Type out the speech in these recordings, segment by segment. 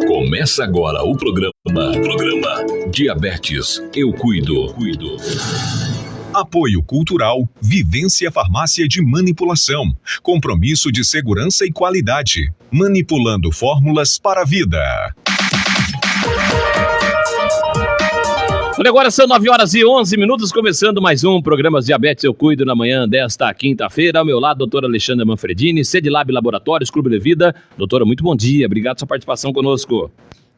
Começa agora o programa Diabetes Eu Cuido. Apoio Cultural Vivência Farmácia de Manipulação. Compromisso de segurança e qualidade. Manipulando fórmulas para a vida. Olha, agora são 9h11, começando mais um programa Diabetes Eu Cuido na manhã desta quinta-feira. Ao meu lado, doutora Alexandra Manfredini, Cedilab Laboratórios, Clube de Vida. Doutora, muito bom dia, obrigado pela sua participação conosco.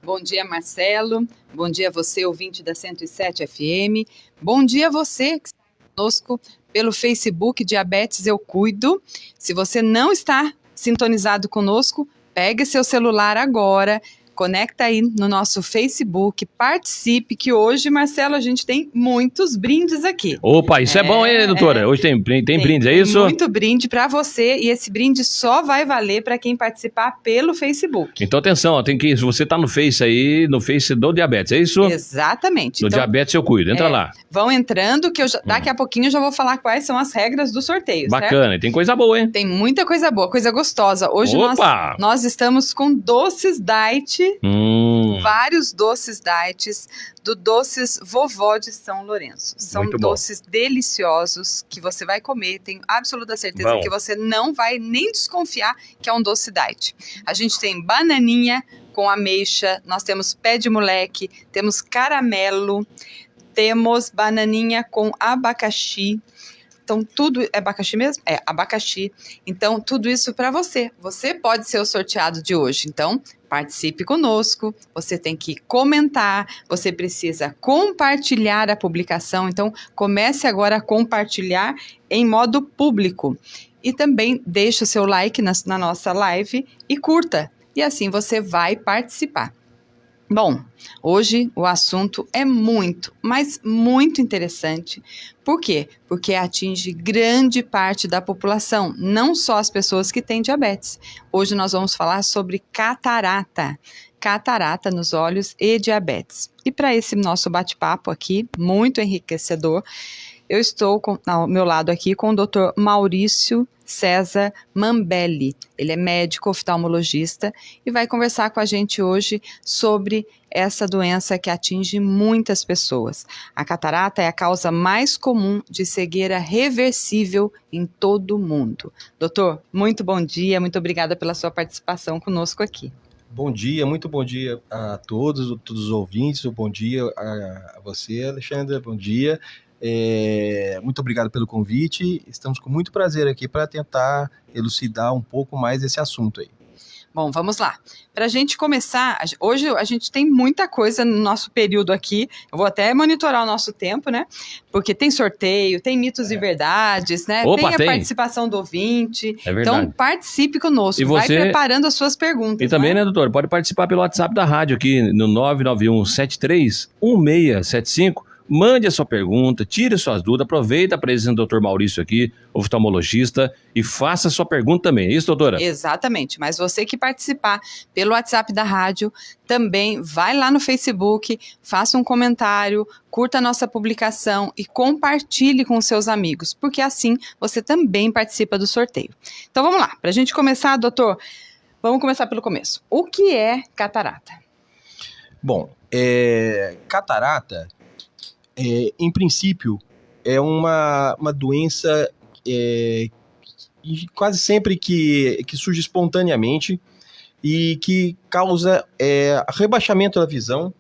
Bom dia, Marcelo. Bom dia a você, ouvinte da 107 FM. Bom dia a você que está conosco pelo Facebook Diabetes Eu Cuido. Se você não está sintonizado conosco, pegue seu celular agora, conecta aí no nosso Facebook, participe, que hoje, Marcelo, a gente tem muitos brindes aqui. Opa, isso é bom, hein, doutora? Hoje tem brindes, é isso? Muito brinde para você, e esse brinde só vai valer para quem participar pelo Facebook. Então, atenção, ó, se você tá no Face aí, no Face do Diabetes, é isso? Exatamente. Do então, Diabetes Eu Cuido, entra lá. Vão entrando, que daqui a pouquinho eu já vou falar quais são as regras do sorteio, Bacana, certo? e tem coisa boa, hein? Tem muita coisa boa, coisa gostosa. Hoje nós estamos com doces diet, vários doces diets, do Doces Vovó de São Lourenço. São Muito bom. doces deliciosos que você vai comer, tenho absoluta certeza que você não vai nem desconfiar que é um doce diet. A gente tem bananinha com ameixa, nós temos pé de moleque, temos caramelo, temos bananinha com abacaxi. Então, tudo... É abacaxi mesmo? É, abacaxi. Então, tudo isso para você. Você pode ser o sorteado de hoje. Então, participe conosco. Você tem que comentar. Você precisa compartilhar a publicação. Então, comece agora a compartilhar em modo público. E também deixe o seu like na nossa live e curta. E assim você vai participar. Bom, hoje o assunto é muito, mas muito interessante. Por quê? Porque atinge grande parte da população, não só as pessoas que têm diabetes. Hoje nós vamos falar sobre catarata nos olhos e diabetes. E para esse nosso bate-papo aqui, muito enriquecedor, eu estou ao meu lado aqui com o Dr. Maurício César Mambelli. Ele é médico oftalmologista e vai conversar com a gente hoje sobre essa doença que atinge muitas pessoas. A catarata é a causa mais comum de cegueira reversível em todo o mundo. Doutor, muito bom dia, muito obrigada pela sua participação conosco aqui. Bom dia, muito bom dia a todos os ouvintes, bom dia a você, Alexandra, bom dia. Muito obrigado pelo convite, estamos com muito prazer aqui para tentar elucidar um pouco mais esse assunto aí. Bom, vamos lá. Para a gente começar, hoje a gente tem muita coisa no nosso período aqui, eu vou até monitorar o nosso tempo, né? Porque tem sorteio, tem mitos e verdades, né? Opa, tem a participação do ouvinte. É verdade. Então, participe conosco, vai preparando as suas perguntas. E também, né, doutor, pode participar pelo WhatsApp da rádio aqui no 991-73-1675. Mande a sua pergunta, tire suas dúvidas, aproveita a presença do Dr. Maurício aqui, oftalmologista, e faça a sua pergunta também. É isso, doutora? Exatamente, mas você que participar pelo WhatsApp da rádio, também vai lá no Facebook, faça um comentário, curta a nossa publicação e compartilhe com seus amigos, porque assim você também participa do sorteio. Então vamos lá, para a gente começar, doutor, vamos começar pelo começo. O que é catarata? Bom, catarata... em princípio, é uma doença quase sempre que surge espontaneamente e que causa rebaixamento da visão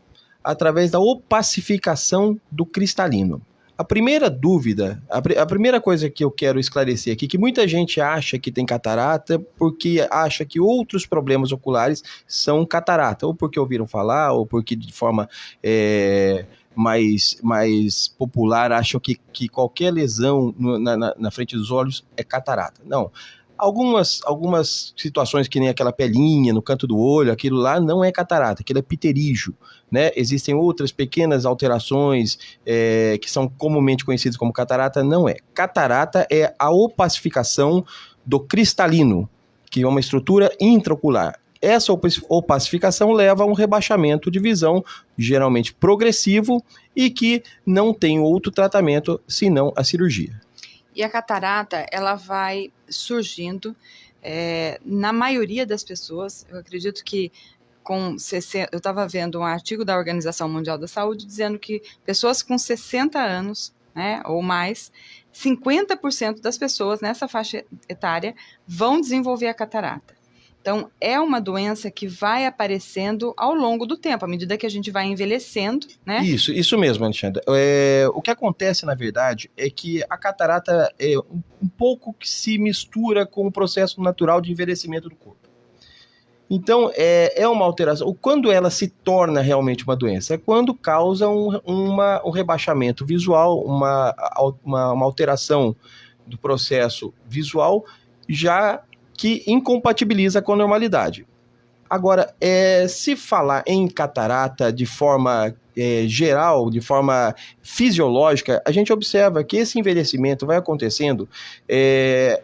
através da opacificação do cristalino. A primeira dúvida, a primeira coisa que eu quero esclarecer aqui, que muita gente acha que tem catarata porque acha que outros problemas oculares são catarata, ou porque ouviram falar, ou porque de forma... mais popular, acham que qualquer lesão na frente dos olhos é catarata. Não. Algumas situações, que nem aquela pelinha no canto do olho, aquilo lá não é catarata, aquilo é pterígio, né? Existem outras pequenas alterações que são comumente conhecidas como catarata, não é. Catarata é a opacificação do cristalino, que é uma estrutura intraocular. Essa opacificação leva a um rebaixamento de visão, geralmente progressivo, e que não tem outro tratamento senão a cirurgia. E a catarata, ela vai surgindo na maioria das pessoas. Eu acredito que eu estava vendo um artigo da Organização Mundial da Saúde dizendo que pessoas com 60 anos, né, ou mais, 50% das pessoas nessa faixa etária vão desenvolver a catarata. Então, é uma doença que vai aparecendo ao longo do tempo, à medida que a gente vai envelhecendo, né? Isso mesmo, Alexandre. O que acontece, na verdade, é que a catarata é um pouco que se mistura com o processo natural de envelhecimento do corpo. Então, é uma alteração. Quando ela se torna realmente uma doença? É quando causa um rebaixamento visual, uma alteração do processo visual, já que incompatibiliza com a normalidade. Agora, se falar em catarata de forma geral, de forma fisiológica, a gente observa que esse envelhecimento vai acontecendo,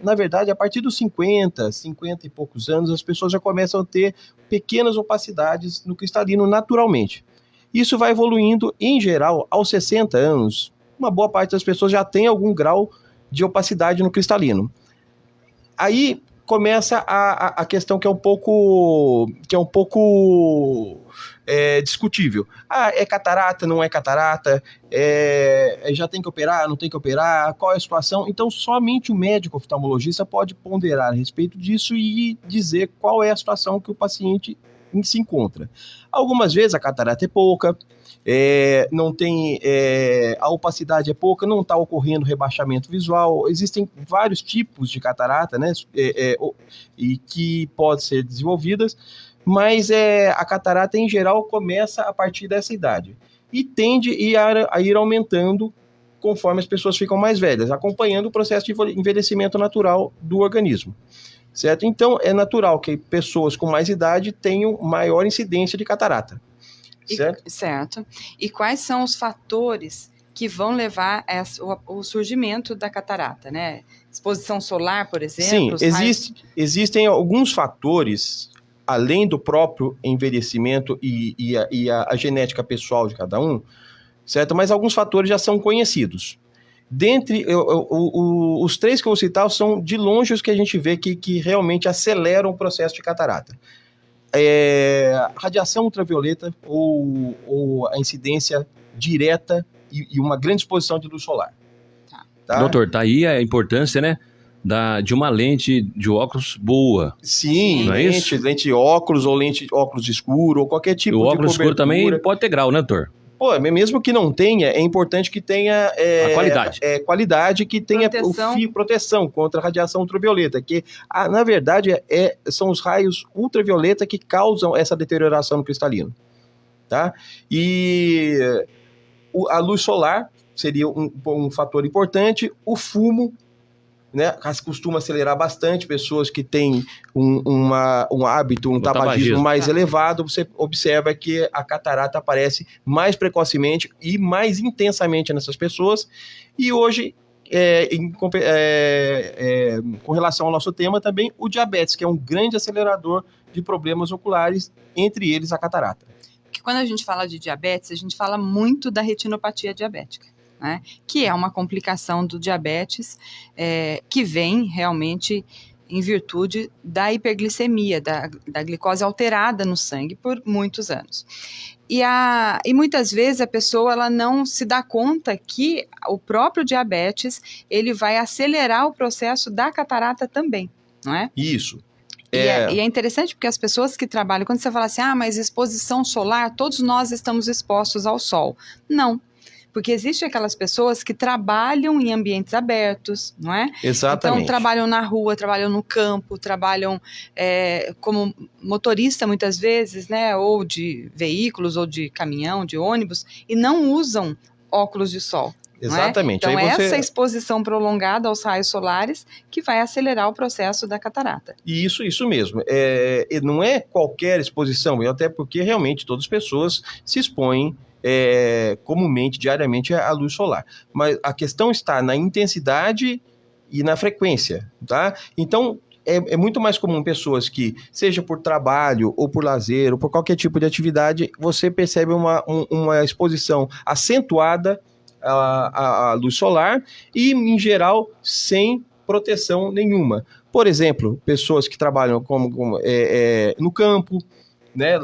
na verdade, a partir dos 50 e poucos anos, as pessoas já começam a ter pequenas opacidades no cristalino naturalmente. Isso vai evoluindo, em geral, aos 60 anos, uma boa parte das pessoas já tem algum grau de opacidade no cristalino. Aí começa a questão que é um pouco discutível. É catarata, não é catarata? Já tem que operar, não tem que operar? Qual é a situação? Então, somente o médico oftalmologista pode ponderar a respeito disso e dizer qual é a situação que o paciente se encontra. Algumas vezes a catarata é pouca, não tem, a opacidade é pouca, não está ocorrendo rebaixamento visual. Existem vários tipos de catarata, né, e que podem ser desenvolvidas, mas a catarata em geral começa a partir dessa idade e tende a ir aumentando conforme as pessoas ficam mais velhas, acompanhando o processo de envelhecimento natural do organismo. Certo? Então, é natural que pessoas com mais idade tenham maior incidência de catarata. Certo? Certo. E quais são os fatores que vão levar o surgimento da catarata, né? Exposição solar, por exemplo? Sim, existem alguns fatores, além do próprio envelhecimento e a genética pessoal de cada um, certo? Mas alguns fatores já são conhecidos. Dentre os três que eu vou citar são de longe os que a gente vê que realmente aceleram o processo de catarata. Radiação ultravioleta ou a incidência direta e uma grande exposição de luz solar. Tá? Doutor, tá aí a importância, né, de uma lente de óculos boa. Sim, não é isso? Lente de óculos ou lente de óculos escuro ou qualquer tipo de cobertura. O óculos escuro também pode ter grau, né, doutor? Pô, mesmo que não tenha, é importante que tenha a qualidade. Qualidade, que tenha proteção contra a radiação ultravioleta, que na verdade são os raios ultravioleta que causam essa deterioração no cristalino. Tá? E a luz solar seria um fator importante, o fumo, né, costuma acelerar bastante. Pessoas que têm um hábito, um tabagismo mais elevado, você observa que a catarata aparece mais precocemente e mais intensamente nessas pessoas. E hoje, com relação ao nosso tema também, o diabetes, que é um grande acelerador de problemas oculares, entre eles a catarata. Porque quando a gente fala de diabetes, a gente fala muito da retinopatia diabética, né, que é uma complicação do diabetes que vem realmente em virtude da hiperglicemia, da glicose alterada no sangue por muitos anos. E muitas vezes a pessoa ela não se dá conta que o próprio diabetes ele vai acelerar o processo da catarata também, não é? Isso. E é interessante porque as pessoas que trabalham, quando você fala assim, mas exposição solar, todos nós estamos expostos ao sol. Não. Porque existem aquelas pessoas que trabalham em ambientes abertos, não é? Exatamente. Então, trabalham na rua, trabalham no campo, trabalham como motorista muitas vezes, né? Ou de veículos, ou de caminhão, de ônibus, e não usam óculos de sol. Exatamente. Então, essa exposição prolongada aos raios solares que vai acelerar o processo da catarata. Isso mesmo. Não é qualquer exposição, até porque realmente todas as pessoas se expõem comumente, diariamente, à luz solar. Mas a questão está na intensidade e na frequência, tá? Então, é muito mais comum pessoas que, seja por trabalho, ou por lazer, ou por qualquer tipo de atividade, você percebe uma exposição acentuada à luz solar e, em geral, sem proteção nenhuma. Por exemplo, pessoas que trabalham no campo, né?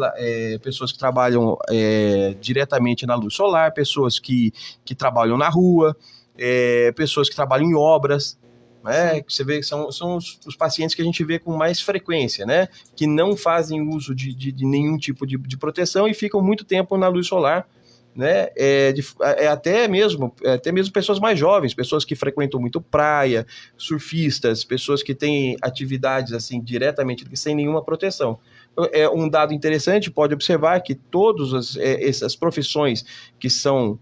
Pessoas que trabalham diretamente na luz solar, pessoas que trabalham na rua, pessoas que trabalham em obras, né? Você vê que são os pacientes que a gente vê com mais frequência, né? Que não fazem uso de nenhum tipo de proteção e ficam muito tempo na luz solar, né? Até mesmo pessoas mais jovens, pessoas que frequentam muito praia, surfistas, pessoas que têm atividades assim diretamente sem nenhuma proteção. Um dado interessante, pode observar que todas essas profissões que são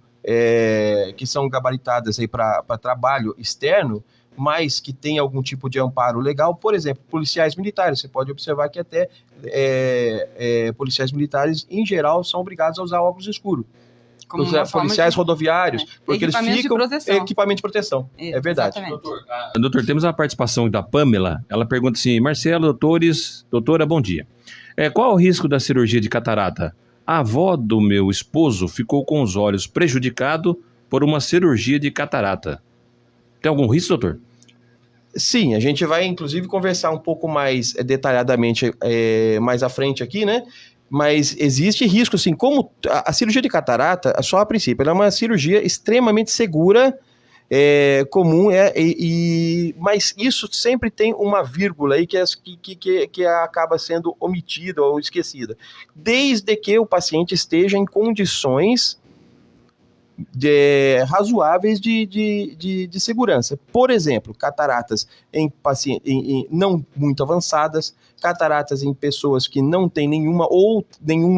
gabaritadas aí para trabalho externo, mas que tem algum tipo de amparo legal, por exemplo, policiais militares. Você pode observar que até policiais militares, em geral, são obrigados a usar óculos escuros. Como policiais rodoviários, porque eles ficam... Equipamento de proteção, é verdade. Doutor, temos a participação da Pamela. Ela pergunta assim: Marcelo, doutora, bom dia. Qual o risco da cirurgia de catarata? A avó do meu esposo ficou com os olhos prejudicados por uma cirurgia de catarata. Tem algum risco, doutor? Sim, a gente vai, inclusive, conversar um pouco mais detalhadamente mais à frente aqui, né? Mas existe risco, assim, como a cirurgia de catarata, só a princípio, ela é uma cirurgia extremamente segura, comum, mas isso sempre tem uma vírgula aí que acaba sendo omitida ou esquecida. Desde que o paciente esteja em condições razoáveis de segurança. Por exemplo, cataratas em pacientes não muito avançadas, cataratas em pessoas que não têm nenhum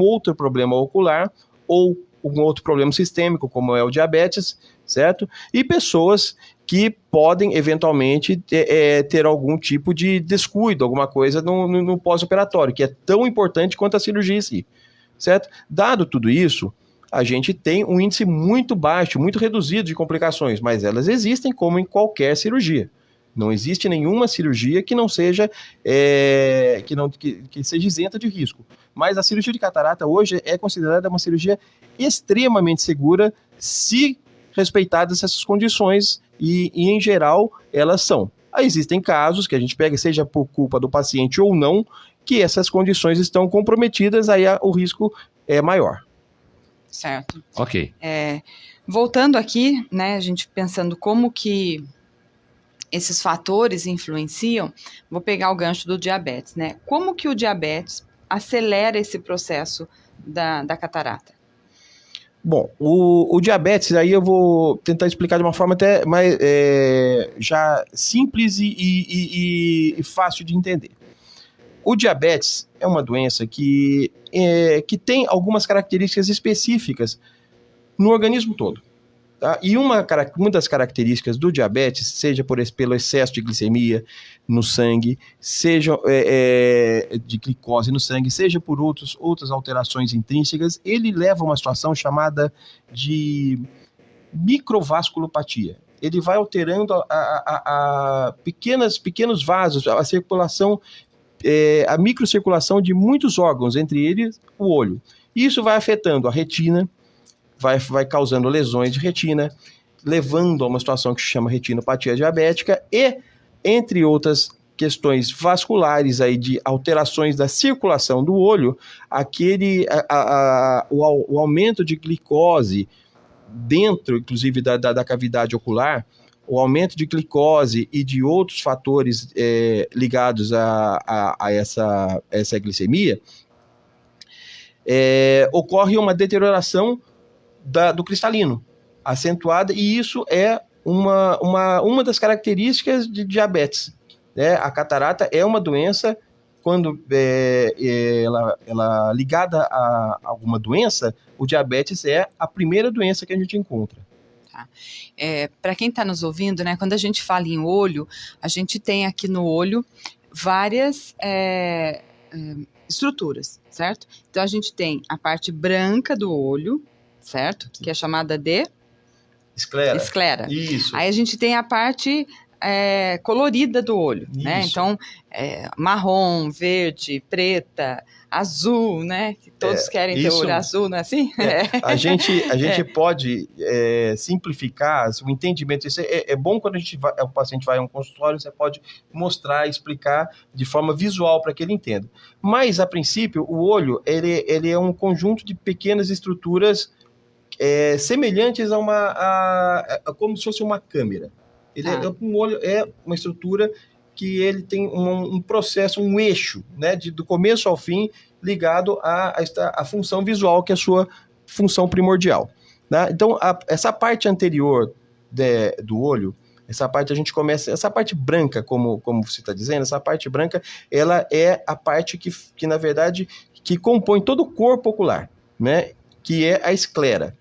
outro problema ocular ou um outro problema sistêmico, como é o diabetes, certo? E pessoas que podem eventualmente ter algum tipo de descuido, alguma coisa no pós-operatório, que é tão importante quanto a cirurgia em si, certo? Dado tudo isso, a gente tem um índice muito baixo, muito reduzido de complicações, mas elas existem como em qualquer cirurgia. Não existe nenhuma cirurgia que não seja que seja isenta de risco. Mas a cirurgia de catarata hoje é considerada uma cirurgia extremamente segura se respeitadas essas condições e em geral elas são. Aí existem casos que a gente pega, seja por culpa do paciente ou não, que essas condições estão comprometidas, aí o risco é maior. Certo. Ok. Voltando aqui, né, a gente pensando como que esses fatores influenciam, vou pegar o gancho do diabetes, né? Como que o diabetes acelera esse processo da catarata? Bom, o diabetes, aí eu vou tentar explicar de uma forma até mais já simples e fácil de entender. O diabetes é uma doença que tem algumas características específicas no organismo todo. Tá? E uma das características do diabetes, seja pelo excesso de glicemia no sangue, seja de glicose no sangue, seja por outras alterações intrínsecas, ele leva a uma situação chamada de microvasculopatia. Ele vai alterando a pequenos vasos, a circulação, a microcirculação de muitos órgãos, entre eles o olho. Isso vai afetando a retina, vai causando lesões de retina, levando a uma situação que se chama retinopatia diabética e, entre outras questões vasculares aí de alterações da circulação do olho, o aumento de glicose dentro, inclusive, da cavidade ocular, o aumento de glicose e de outros fatores ligados a essa glicemia, ocorre uma deterioração do cristalino, acentuada, e isso é uma das características de diabetes. Né? A catarata é uma doença, quando ela ligada a alguma doença, o diabetes é a primeira doença que a gente encontra. Tá. Para quem está nos ouvindo, né, quando a gente fala em olho, a gente tem aqui no olho várias estruturas, certo? Então a gente tem a parte branca do olho, certo? Que é chamada de esclera. Esclera. Isso. Aí a gente tem a parte colorida do olho, né? Isso. Então, marrom, verde, preta, azul, né? Que todos querem ter o isso. olho azul, não é assim? A gente pode simplificar o entendimento. Isso é bom quando o paciente vai a um consultório, você pode mostrar, explicar de forma visual para que ele entenda. Mas, a princípio, o olho ele é um conjunto de pequenas estruturas semelhantes a como se fosse uma câmera. Um olho é uma estrutura que ele tem um processo, um eixo, né, do começo ao fim, ligado à função visual, que é a sua função primordial. Né? Então, essa parte anterior do olho, essa parte a gente começa, essa parte branca, como você está dizendo, essa parte branca, ela é a parte que na verdade, que compõe todo o corpo ocular, né, que é a esclera.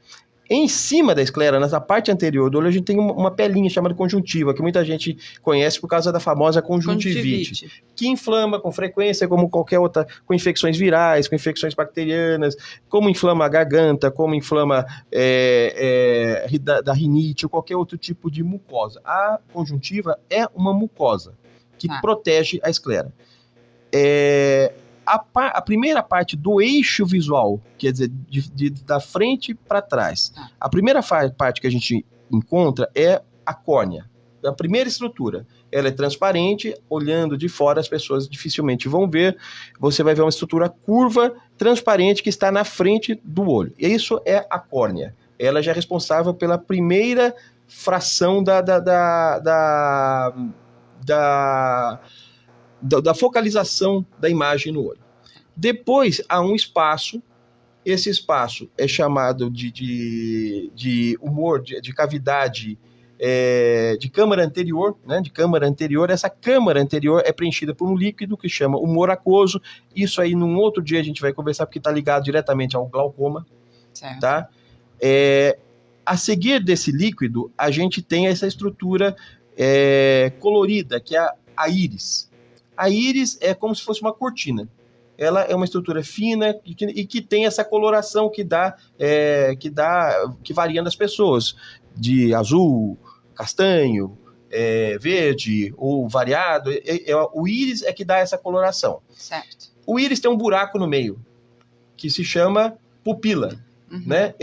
Em cima da esclera, nessa parte anterior do olho, a gente tem uma pelinha chamada conjuntiva, que muita gente conhece por causa da famosa conjuntivite, que inflama com frequência, como qualquer outra, com infecções virais, com infecções bacterianas, como inflama a garganta, como inflama da rinite ou qualquer outro tipo de mucosa. A conjuntiva é uma mucosa que protege a esclera. A primeira parte do eixo visual, quer dizer, da frente para trás, a primeira parte que a gente encontra é a córnea, a primeira estrutura. Ela é transparente, olhando de fora as pessoas dificilmente vão ver, você vai ver uma estrutura curva, transparente, que está na frente do olho. E isso é a córnea. Ela já é responsável pela primeira fração da focalização da imagem no olho. Depois há um espaço, esse espaço é chamado de humor, de cavidade, de câmara anterior, né? De câmara anterior. Essa câmara anterior é preenchida por um líquido que chama humor aquoso. Isso aí num outro dia a gente vai conversar, porque está ligado diretamente ao glaucoma. Certo. Tá? A seguir desse líquido, a gente tem essa estrutura colorida, que é a íris. A íris é como se fosse uma cortina. Ela é uma estrutura fina e que tem essa coloração que varia nas pessoas, de azul, castanho, verde ou variado. O íris é que dá essa coloração. Certo. O íris tem um buraco no meio, que se chama pupila. Uhum. Né?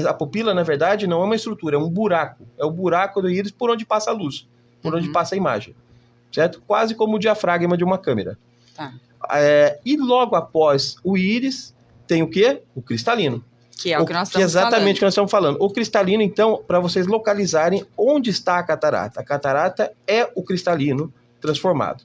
A pupila, na verdade, não é uma estrutura, é um buraco. É o buraco do íris por onde passa a luz, por onde passa a imagem. Certo? Quase como o diafragma de uma câmera. Tá. E logo após o íris, tem o quê? O cristalino. Que é o que nós estamos falando. Exatamente o que nós estamos falando. O cristalino, então, para vocês localizarem onde está a catarata. A catarata é o cristalino transformado,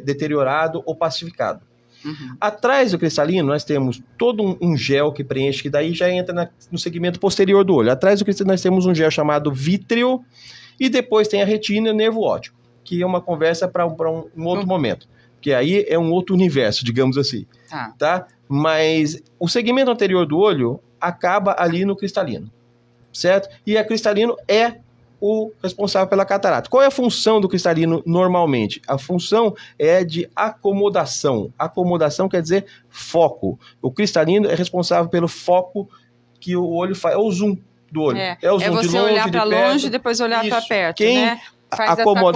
deteriorado ou pacificado. Uhum. Atrás do cristalino, nós temos todo um gel que preenche, que daí já entra no segmento posterior do olho. Atrás do cristalino, nós temos um gel chamado vítreo, e depois tem a retina e o nervo óptico, que é uma conversa para um outro momento. Que aí é um outro universo, digamos assim. Tá? Mas o segmento anterior do olho acaba ali no cristalino, certo? E a cristalino é o responsável pela catarata. Qual é a função do cristalino normalmente? A função é de acomodação. Acomodação quer dizer foco. O cristalino é responsável pelo foco que o olho faz. É o zoom do olho. É o zoom de longe, olhar para longe e depois olhar para perto, né?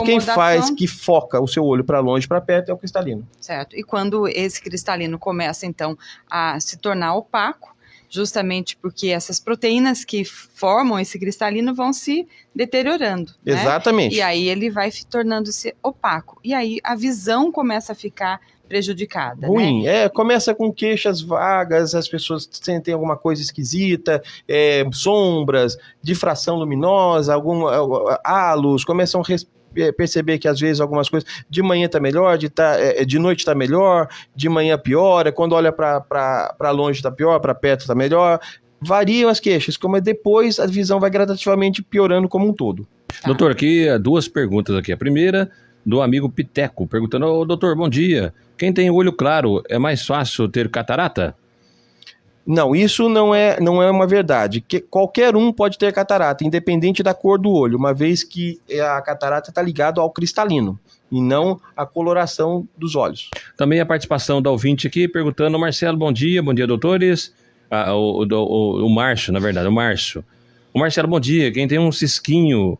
Quem foca o seu olho para longe e para perto é o cristalino. Certo. E quando esse cristalino começa, então, a se tornar opaco, justamente porque essas proteínas que formam esse cristalino vão se deteriorando. Exatamente. Né? E aí ele vai tornando-se opaco. E aí a visão começa a ficar prejudicada. Ruim. Né? Começa com queixas vagas, as pessoas sentem alguma coisa esquisita, sombras, difração luminosa, halos, começam a perceber que às vezes algumas coisas, de manhã tá melhor, de noite tá melhor, de manhã piora, quando olha para longe tá pior, para perto tá melhor. Variam as queixas, como depois a visão vai gradativamente piorando como um todo. Doutor, aqui duas perguntas aqui. A primeira, do amigo Piteco, perguntando: doutor, bom dia. Quem tem olho claro, é mais fácil ter catarata? Não, isso não é uma verdade. Qualquer um pode ter catarata, independente da cor do olho, uma vez que a catarata está ligada ao cristalino e não à coloração dos olhos. Também a participação da ouvinte aqui, perguntando: Marcelo, bom dia, doutores. O Márcio, na verdade, o Márcio. O Marcelo, bom dia. Quem tem um cisquinho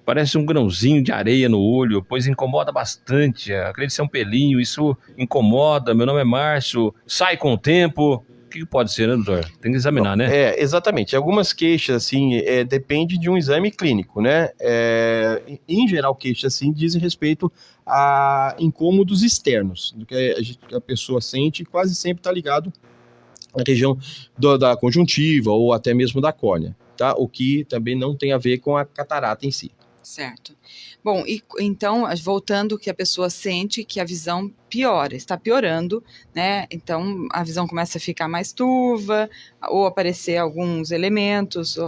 parece um grãozinho de areia no olho, pois incomoda bastante. Acredito ser um pelinho, isso incomoda. Meu nome é Márcio, sai com o tempo. O que pode ser, né, doutor? Tem que examinar, né? Exatamente. Algumas queixas, assim, depende de um exame clínico, né? Em geral, queixas, assim, dizem respeito a incômodos externos, do que a pessoa sente, quase sempre está ligado à região da conjuntiva ou até mesmo da córnea, tá? O que também não tem a ver com a catarata em si. Certo. Bom, e então, voltando, que a pessoa sente que a visão piora, está piorando, né? Então, a visão começa a ficar mais turva, ou aparecer alguns elementos,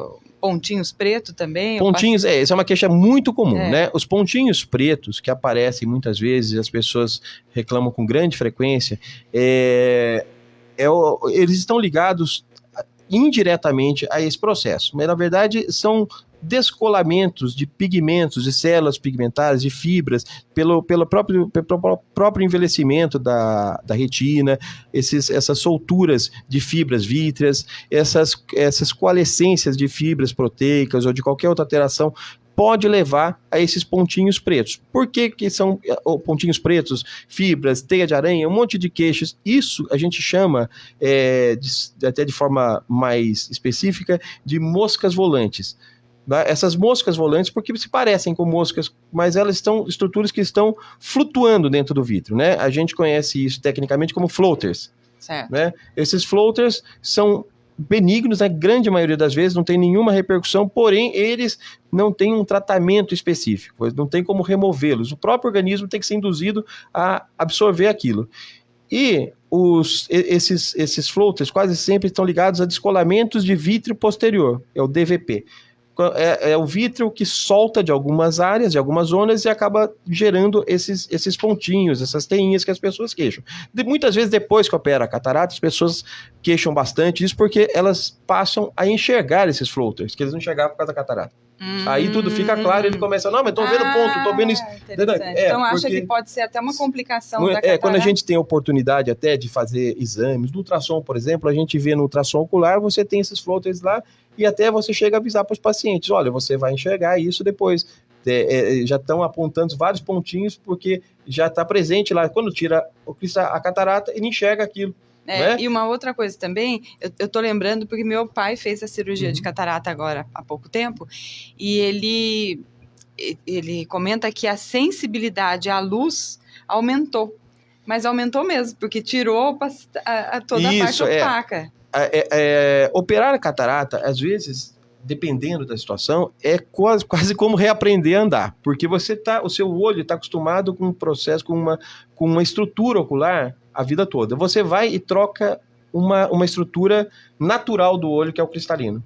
pontinhos pretos também. Pontinhos, essa é uma queixa muito comum, né? Os pontinhos pretos que aparecem muitas vezes, as pessoas reclamam com grande frequência, eles estão ligados indiretamente a esse processo, mas na verdade são descolamentos de pigmentos, de células pigmentares, de fibras, pelo próprio envelhecimento da retina, essas solturas de fibras vítreas, essas coalescências de fibras proteicas ou de qualquer outra alteração, pode levar a esses pontinhos pretos. Por que são pontinhos pretos? Fibras, teia de aranha, um monte de queixas. Isso a gente chama, até de forma mais específica, de moscas volantes. Essas moscas volantes, porque se parecem com moscas, mas elas são estruturas que estão flutuando dentro do vítreo, né? A gente conhece isso tecnicamente como floaters. Certo. Né? Esses floaters são benignos, na grande maioria das vezes, não tem nenhuma repercussão, porém eles não têm um tratamento específico, não tem como removê-los. O próprio organismo tem que ser induzido a absorver aquilo. E esses floaters quase sempre estão ligados a descolamentos de vítreo posterior, é o DVP. É o vítreo que solta de algumas áreas, de algumas zonas, e acaba gerando esses pontinhos, essas teinhas que as pessoas queixam. Muitas vezes, depois que opera a catarata, as pessoas queixam bastante disso porque elas passam a enxergar esses floaters, que eles não enxergavam por causa da catarata. Aí tudo fica claro e ele começa, não, mas tô vendo ponto, tô vendo isso. Então acha que pode ser até uma complicação da catarata? Quando a gente tem a oportunidade até de fazer exames, no ultrassom, por exemplo, a gente vê no ultrassom ocular, você tem esses floaters lá, e até você chega a avisar para os pacientes, olha, você vai enxergar isso depois. Já estão apontando vários pontinhos, porque já está presente lá. Quando tira a catarata, ele enxerga aquilo. Né? E uma outra coisa também, eu tô lembrando porque meu pai fez a cirurgia de catarata agora há pouco tempo, e ele comenta que a sensibilidade à luz aumentou. Mas aumentou mesmo, porque tirou toda a parte opaca. Operar a catarata, às vezes, dependendo da situação, é quase como reaprender a andar, porque o seu olho está acostumado com um processo, com uma estrutura ocular a vida toda. Você vai e troca uma estrutura natural do olho, que é o cristalino.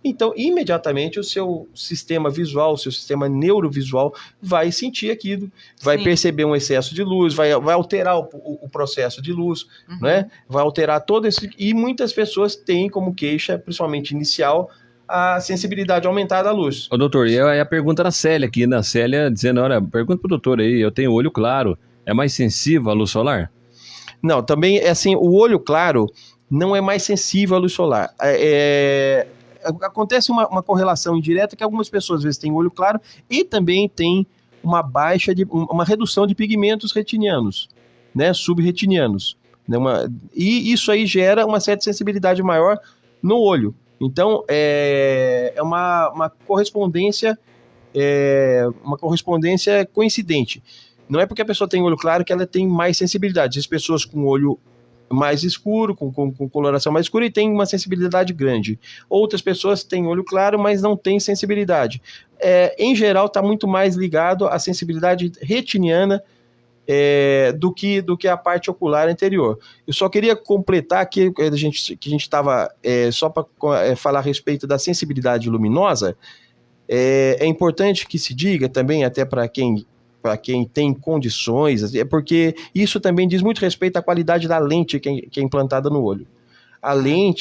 Então, imediatamente, o seu sistema visual, o seu sistema neurovisual vai sentir aquilo, vai perceber um excesso de luz, vai alterar o processo de luz, né? Vai alterar todo esse... E muitas pessoas têm como queixa, principalmente inicial, a sensibilidade aumentada à luz. Ô, doutor, e a pergunta da Célia aqui, na Célia, dizendo, olha, pergunta pro doutor aí, eu tenho olho claro, é mais sensível à luz solar? Não, também, assim, o olho claro não é mais sensível à luz solar. Acontece uma correlação indireta que algumas pessoas às vezes têm olho claro e também tem uma redução de pigmentos retinianos, né, subretinianos, né, e isso aí gera uma certa sensibilidade maior no olho. Então é uma correspondência coincidente. Não é porque a pessoa tem olho claro que ela tem mais sensibilidade. As pessoas com olho mais escuro, com coloração mais escura, e tem uma sensibilidade grande. Outras pessoas têm olho claro, mas não têm sensibilidade. Em geral, está muito mais ligado à sensibilidade retiniana do que a parte ocular anterior. Eu só queria completar aqui, que a gente estava, só para falar a respeito da sensibilidade luminosa, é importante que se diga também, até para quem tem condições, porque isso também diz muito respeito à qualidade da lente que é implantada no olho.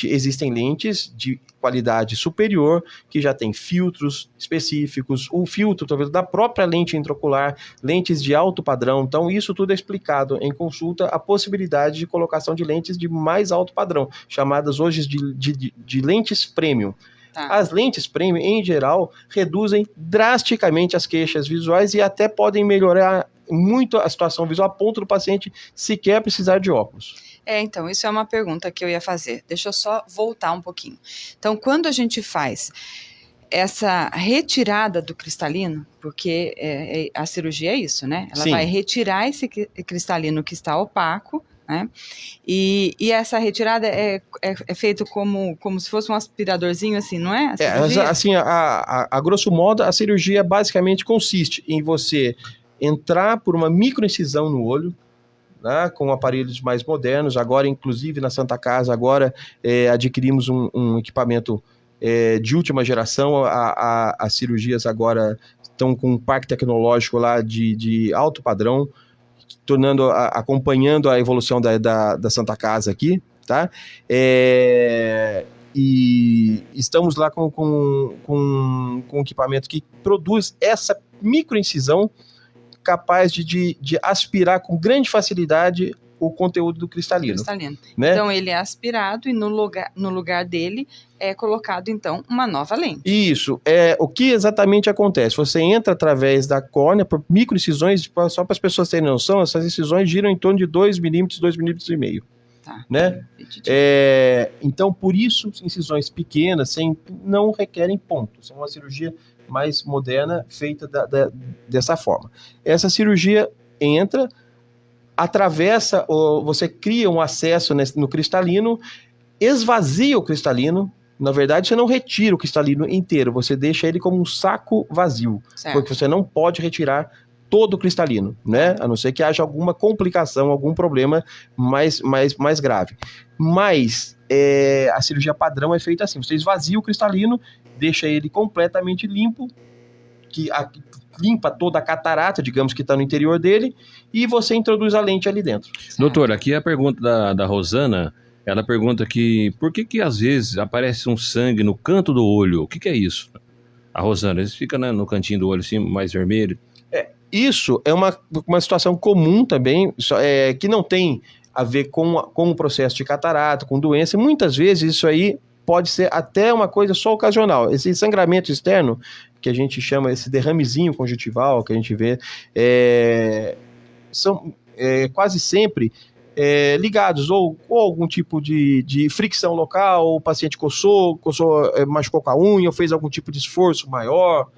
Existem lentes de qualidade superior, que já tem filtros específicos, o filtro talvez da própria lente intraocular, lentes de alto padrão. Então isso tudo é explicado em consulta, a possibilidade de colocação de lentes de mais alto padrão, chamadas hoje de lentes premium. Tá. As lentes premium, em geral, reduzem drasticamente as queixas visuais e até podem melhorar muito a situação visual a ponto do paciente sequer precisar de óculos. Então, isso é uma pergunta que eu ia fazer. Deixa eu só voltar um pouquinho. Então, quando a gente faz essa retirada do cristalino, porque a cirurgia é isso, né? Ela Sim. vai retirar esse cristalino que está opaco, né? E essa retirada é feito como se fosse um aspiradorzinho, assim, não é? Assim, a grosso modo, a cirurgia basicamente consiste em você entrar por uma microincisão no olho, né, com aparelhos mais modernos. Agora, inclusive, na Santa Casa, agora adquirimos um equipamento de última geração. As cirurgias agora estão com um parque tecnológico lá de alto padrão, acompanhando a evolução da Santa Casa aqui, tá? E estamos lá com um equipamento que produz essa microincisão capaz de aspirar com grande facilidade o conteúdo do cristalino. Né? Então ele é aspirado e no lugar dele é colocado então uma nova lente. Isso, o que exatamente acontece? Você entra através da córnea por microincisões, só para as pessoas terem noção, essas incisões giram em torno de 2 milímetros, 2,5 milímetros. Tá. Né? Então, por isso, incisões pequenas não requerem pontos. É uma cirurgia mais moderna, feita dessa forma. Essa cirurgia entra, atravessa, você cria um acesso no cristalino, esvazia o cristalino. Na verdade, você não retira o cristalino inteiro, você deixa ele como um saco vazio, certo. Porque você não pode retirar todo o cristalino, né? A não ser que haja alguma complicação, algum problema mais grave. Mas a cirurgia padrão é feita assim: você esvazia o cristalino, deixa ele completamente limpo, limpa toda a catarata, digamos, que está no interior dele, e você introduz a lente ali dentro. Doutor, aqui é a pergunta da Rosana. Ela pergunta que por que às vezes aparece um sangue no canto do olho? O que é isso? A Rosana, ele fica, né, no cantinho do olho assim, mais vermelho. Isso é uma situação comum também, que não tem a ver com o processo de catarata, com doença. Muitas vezes isso aí pode ser até uma coisa só ocasional. Esse sangramento externo, que a gente chama esse derramezinho conjuntival, que a gente vê, são quase sempre ligados ou algum tipo de fricção local, ou o paciente coçou, machucou com a unha, ou fez algum tipo de esforço maior,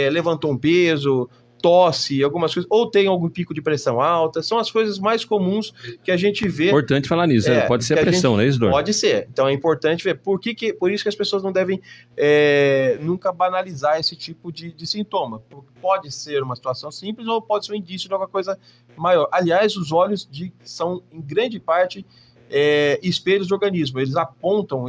levantou um peso, tosse, algumas coisas, ou tem algum pico de pressão alta. São as coisas mais comuns que a gente vê. Importante falar nisso, né? Pode ser a pressão, não é isso, doutor? Pode ser. Então é importante ver. Por isso que as pessoas não devem nunca banalizar esse tipo de sintoma. Pode ser uma situação simples ou pode ser um indício de alguma coisa maior. Aliás, os olhos são, em grande parte, espelhos do organismo. Eles apontam,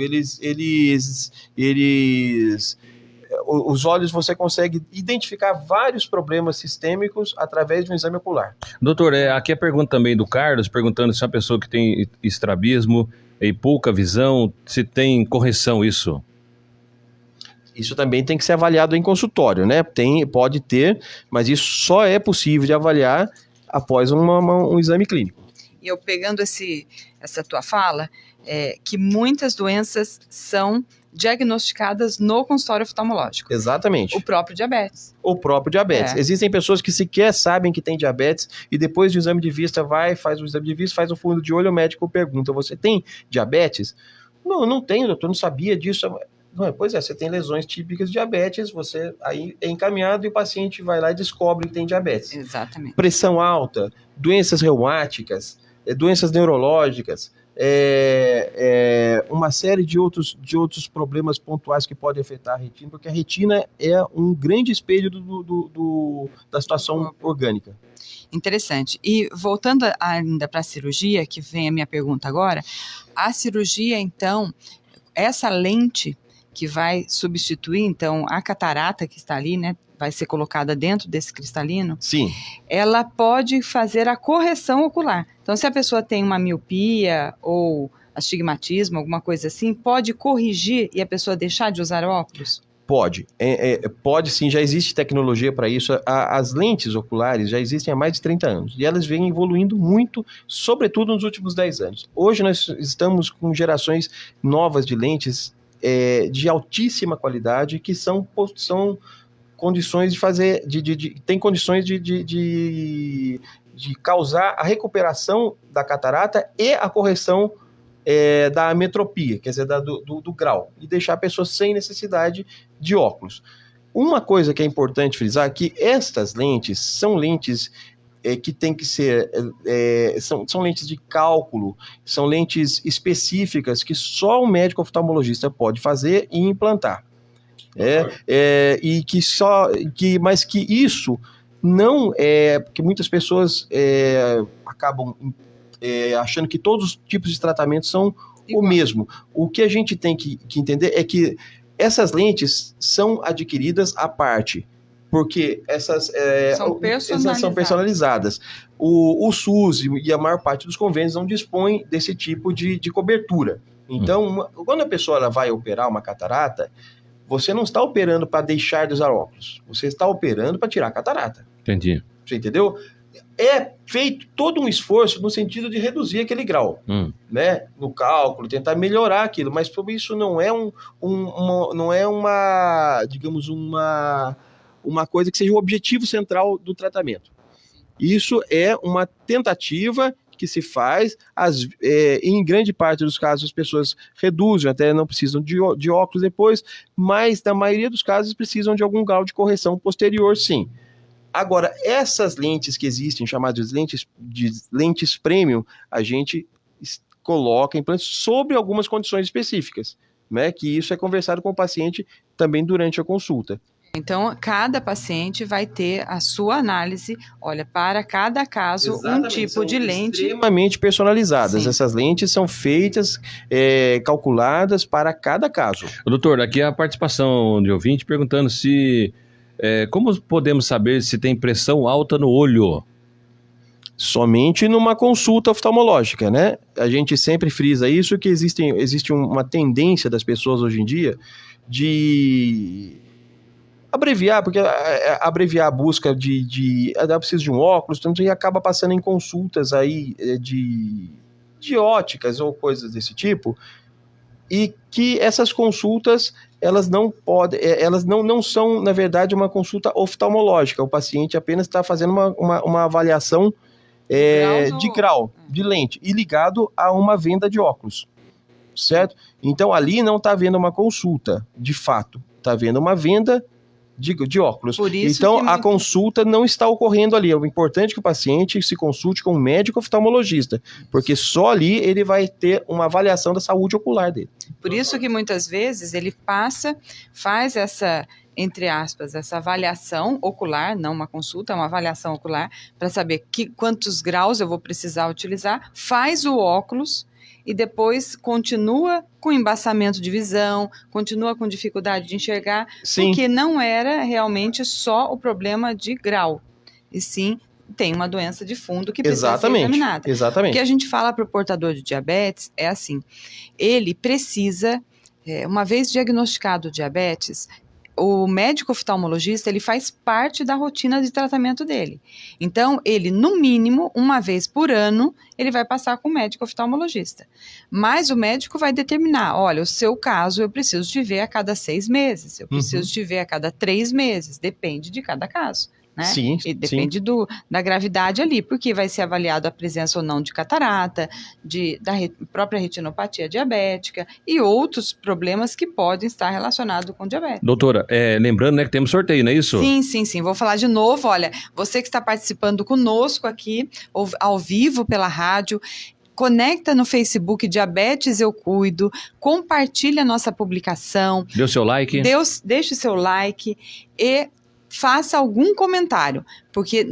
os olhos, você consegue identificar vários problemas sistêmicos através de um exame ocular. Doutor, aqui é a pergunta também do Carlos, perguntando se é uma pessoa que tem estrabismo e pouca visão, se tem correção isso. Isso também tem que ser avaliado em consultório, né? Pode ter, mas isso só é possível de avaliar após um exame clínico. E eu pegando essa tua fala, que muitas doenças são diagnosticadas no consultório oftalmológico. Exatamente. O próprio diabetes. Existem pessoas que sequer sabem que tem diabetes e depois do exame de vista faz o exame de vista, faz o fundo de olho, o médico pergunta: você tem diabetes? Não tenho, doutor, não sabia disso. Não, pois você tem lesões típicas de diabetes, você aí é encaminhado e o paciente vai lá e descobre que tem diabetes. Exatamente. Pressão alta, doenças reumáticas, doenças neurológicas, uma série de outros problemas pontuais que podem afetar a retina, porque a retina é um grande espelho da situação orgânica. Interessante. E voltando ainda para a cirurgia, que vem a minha pergunta agora, a cirurgia, então, essa lente que vai substituir, então, a catarata que está ali, né, vai ser colocada dentro desse cristalino, sim, ela pode fazer a correção ocular. Então, se a pessoa tem uma miopia ou astigmatismo, alguma coisa assim, pode corrigir e a pessoa deixar de usar óculos? Pode. Pode sim, já existe tecnologia para isso. As lentes oculares já existem há mais de 30 anos e elas vêm evoluindo muito, sobretudo nos últimos 10 anos. Hoje nós estamos com gerações novas de lentes de altíssima qualidade, que são condições de fazer, tem condições de causar a recuperação da catarata e a correção da ametropia, quer dizer, do grau, e deixar a pessoa sem necessidade de óculos. Uma coisa que é importante frisar é que estas lentes são lentes que tem que ser, são lentes de cálculo, são lentes específicas que só o médico oftalmologista pode fazer e implantar. Mas que isso não é, porque muitas pessoas acabam achando que todos os tipos de tratamento são o mesmo. O que a gente tem que entender é que essas lentes são adquiridas à parte, porque essas são personalizadas. O SUS e a maior parte dos convênios não dispõem desse tipo de cobertura. Então, quando a pessoa ela vai operar uma catarata, você não está operando para deixar de usar óculos, você está operando para tirar a catarata. Entendi. Você entendeu? É feito todo um esforço no sentido de reduzir aquele grau, né? No cálculo, tentar melhorar aquilo, mas isso não é digamos, uma coisa que seja o objetivo central do tratamento. Isso é uma tentativa que se faz, em grande parte dos casos as pessoas reduzem, até não precisam de óculos depois, mas na maioria dos casos precisam de algum grau de correção posterior, sim. Agora, essas lentes que existem, chamadas de lentes premium, a gente coloca implantes sobre algumas condições específicas, né? Que isso é conversado com o paciente também durante a consulta. Então, cada paciente vai ter a sua análise, olha, para cada caso, Exatamente, um tipo de lente. Extremamente personalizadas. Sim. Essas lentes são feitas, calculadas para cada caso. Doutor, aqui a participação de ouvinte perguntando como podemos saber se tem pressão alta no olho? Somente numa consulta oftalmológica, né? A gente sempre frisa isso, que existe uma tendência das pessoas hoje em dia de abreviar, porque abreviar a busca eu preciso de um óculos, e acaba passando em consultas aí de óticas ou coisas desse tipo, e que essas consultas elas não são, na verdade, uma consulta oftalmológica. O paciente apenas está fazendo uma avaliação de grau, de lente, e ligado a uma venda de óculos, certo? Então, ali não está havendo uma consulta, de fato, está havendo uma venda de óculos. Então, a consulta não está ocorrendo ali. É importante que o paciente se consulte com um médico oftalmologista, porque só ali ele vai ter uma avaliação da saúde ocular dele. Por isso que muitas vezes ele faz essa, entre aspas, essa avaliação ocular, não uma consulta, é uma avaliação ocular, para saber quantos graus eu vou precisar utilizar, faz o óculos e depois continua com embaçamento de visão, continua com dificuldade de enxergar, Sim. Porque não era realmente só o problema de grau, e sim tem uma doença de fundo que precisa ser examinada. Exatamente. O que a gente fala para o portador de diabetes é assim, ele precisa, uma vez diagnosticado diabetes, o médico oftalmologista, ele faz parte da rotina de tratamento dele. Então, ele, no mínimo, uma vez por ano, ele vai passar com o médico oftalmologista. Mas o médico vai determinar, olha, o seu caso eu preciso te ver a cada 6 meses, eu preciso te ver a cada 3 meses, depende de cada caso. Né? Sim, e depende da gravidade ali, porque vai ser avaliado a presença ou não de catarata, da própria retinopatia diabética e outros problemas que podem estar relacionados com diabetes. Doutora, lembrando, né, que temos sorteio, não é isso? Sim. Vou falar de novo, olha, você que está participando conosco aqui, ao vivo pela rádio, conecta no Facebook Diabetes Eu Cuido, compartilha a nossa publicação. Dê o seu like. Deixe o seu like e faça algum comentário, porque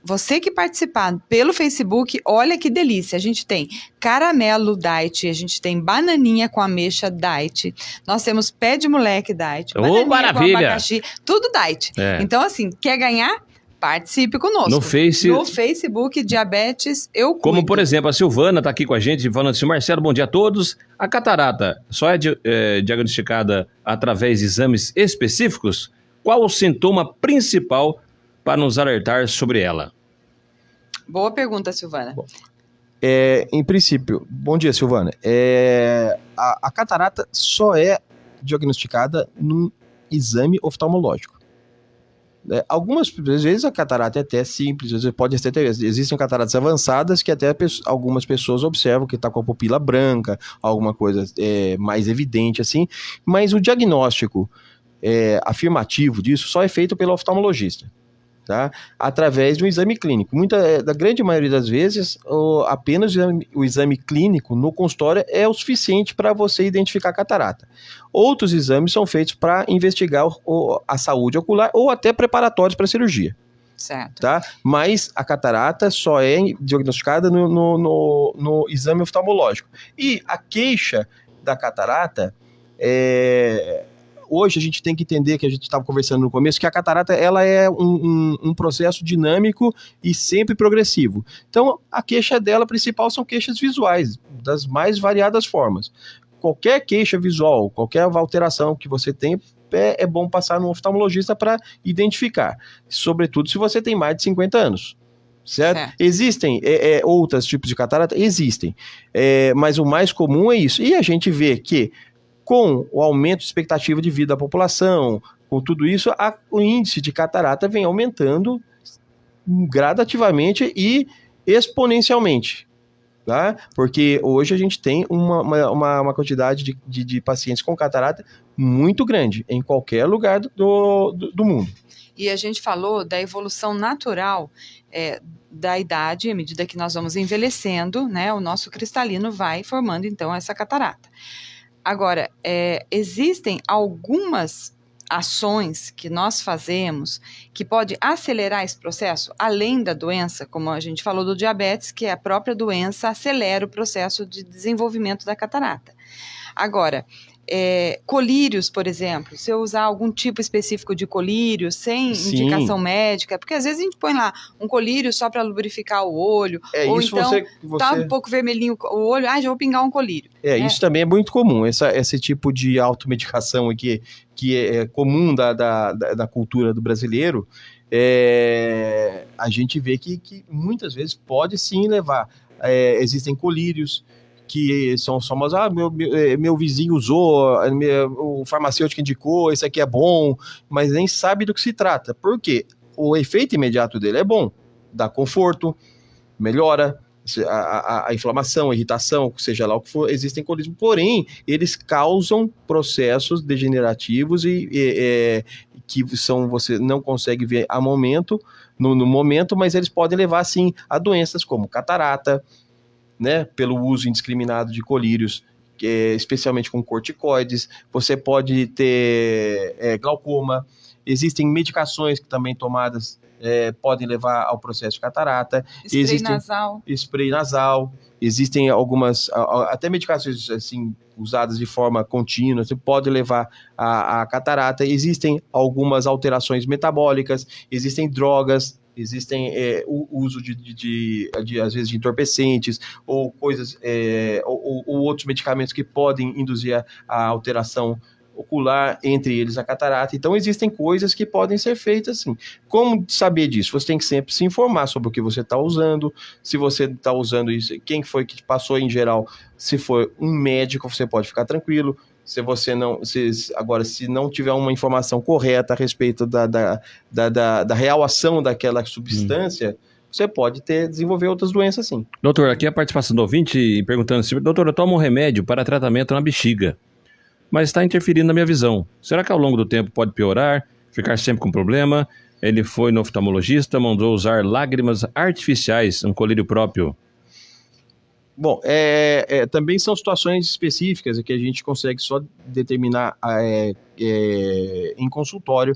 você que participar pelo Facebook, olha que delícia, a gente tem caramelo diet, a gente tem bananinha com ameixa diet, nós temos pé de moleque diet, bananinha maravilha. com abacaxi, tudo diet. Então assim, quer ganhar? Participe conosco. No Facebook, Diabetes Eu Cuido. Como, por exemplo, a Silvana está aqui com a gente falando assim, Marcelo, bom dia a todos. A catarata só é diagnosticada através de exames específicos? Qual o sintoma principal para nos alertar sobre ela? Boa pergunta, Silvana. Em princípio, bom dia, Silvana. A catarata só é diagnosticada num exame oftalmológico. Algumas vezes a catarata é até simples, às vezes existem cataratas avançadas que até algumas pessoas observam que está com a pupila branca, alguma coisa mais evidente assim, mas o diagnóstico afirmativo disso só é feito pelo oftalmologista, tá? Através de um exame clínico. Da grande maioria das vezes, apenas o exame clínico no consultório é o suficiente para você identificar a catarata. Outros exames são feitos para investigar a saúde ocular ou até preparatórios para a cirurgia. Certo. Tá? Mas a catarata só é diagnosticada no exame oftalmológico. E a queixa da catarata hoje a gente tem que entender, que a gente estava conversando no começo, que a catarata ela é um processo dinâmico e sempre progressivo. Então, a queixa dela principal são queixas visuais, das mais variadas formas. Qualquer queixa visual, qualquer alteração que você tem, é bom passar no oftalmologista para identificar. Sobretudo se você tem mais de 50 anos. Certo? Existem outros tipos de catarata? Existem. Mas o mais comum é isso. E a gente vê que com o aumento de expectativa de vida da população, com tudo isso, o índice de catarata vem aumentando gradativamente e exponencialmente. Tá? Porque hoje a gente tem uma quantidade de pacientes com catarata muito grande em qualquer lugar do mundo. E a gente falou da evolução natural da idade, à medida que nós vamos envelhecendo, né, o nosso cristalino vai formando então essa catarata. Agora, existem algumas ações que nós fazemos que pode acelerar esse processo, além da doença, como a gente falou do diabetes, que a própria doença acelera o processo de desenvolvimento da catarata. Agora, colírios, por exemplo, se eu usar algum tipo específico de colírio sem indicação médica, porque às vezes a gente põe lá um colírio só para lubrificar o olho, ou isso então tá um pouco vermelhinho o olho, já vou pingar um colírio. Isso também é muito comum, esse tipo de automedicação aqui, que é comum da cultura do brasileiro, a gente vê que muitas vezes pode sim levar. Existem colírios que são famosos, meu vizinho usou, o farmacêutico indicou, esse aqui é bom, mas nem sabe do que se trata. Por quê? O efeito imediato dele é bom, dá conforto, melhora a inflamação, a irritação, seja lá o que for, existem colírios, porém, eles causam processos degenerativos que você não consegue ver no momento, mas eles podem levar, sim, a doenças como catarata, né, pelo uso indiscriminado de colírios, especialmente com corticoides. Você pode ter glaucoma. Existem medicações que também tomadas podem levar ao processo de catarata. Spray nasal. Existem algumas, até medicações assim, usadas de forma contínua, você pode levar a catarata. Existem algumas alterações metabólicas, existem drogas, existem o uso às vezes de entorpecentes ou coisas, ou outros medicamentos que podem induzir a alteração ocular, entre eles a catarata. Então existem coisas que podem ser feitas assim. Como saber disso? Você tem que sempre se informar sobre o que você está usando, se você está usando isso, quem foi que passou em geral. Se for um médico, você pode ficar tranquilo. Se você não, se não tiver uma informação correta a respeito da real ação daquela substância, você pode desenvolver outras doenças, sim. Doutor, aqui a participação do ouvinte perguntando se, doutor, eu tomo um remédio para tratamento na bexiga, mas está interferindo na minha visão. Será que ao longo do tempo pode piorar, ficar sempre com problema? Ele foi no oftalmologista, mandou usar lágrimas artificiais, um colírio próprio. Bom, também são situações específicas que a gente consegue só determinar em consultório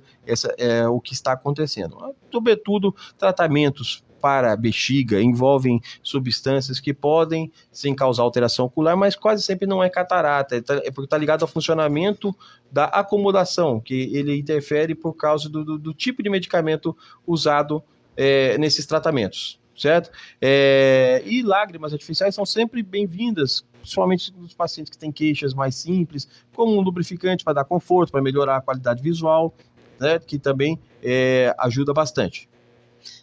o que está acontecendo. Sobretudo, tratamentos para a bexiga envolvem substâncias que podem, sim, causar alteração ocular, mas quase sempre não é catarata, porque está ligado ao funcionamento da acomodação, que ele interfere por causa do tipo de medicamento usado nesses tratamentos. Certo? E lágrimas artificiais são sempre bem-vindas, principalmente nos pacientes que têm queixas mais simples, como um lubrificante para dar conforto, para melhorar a qualidade visual, né, que também ajuda bastante.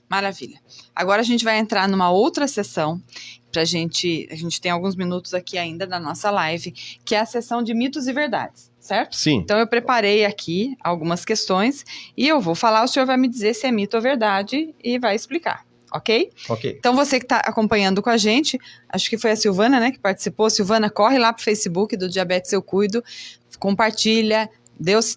Maravilha. Agora a gente vai entrar numa outra sessão, a gente tem alguns minutos aqui ainda na nossa live, que é a sessão de mitos e verdades, certo? Sim. Então eu preparei aqui algumas questões e eu vou falar, o senhor vai me dizer se é mito ou verdade e vai explicar, ok? Ok. Então você que está acompanhando com a gente, acho que foi a Silvana, né, que participou. Silvana, corre lá pro Facebook do Diabetes Eu Cuido, compartilha,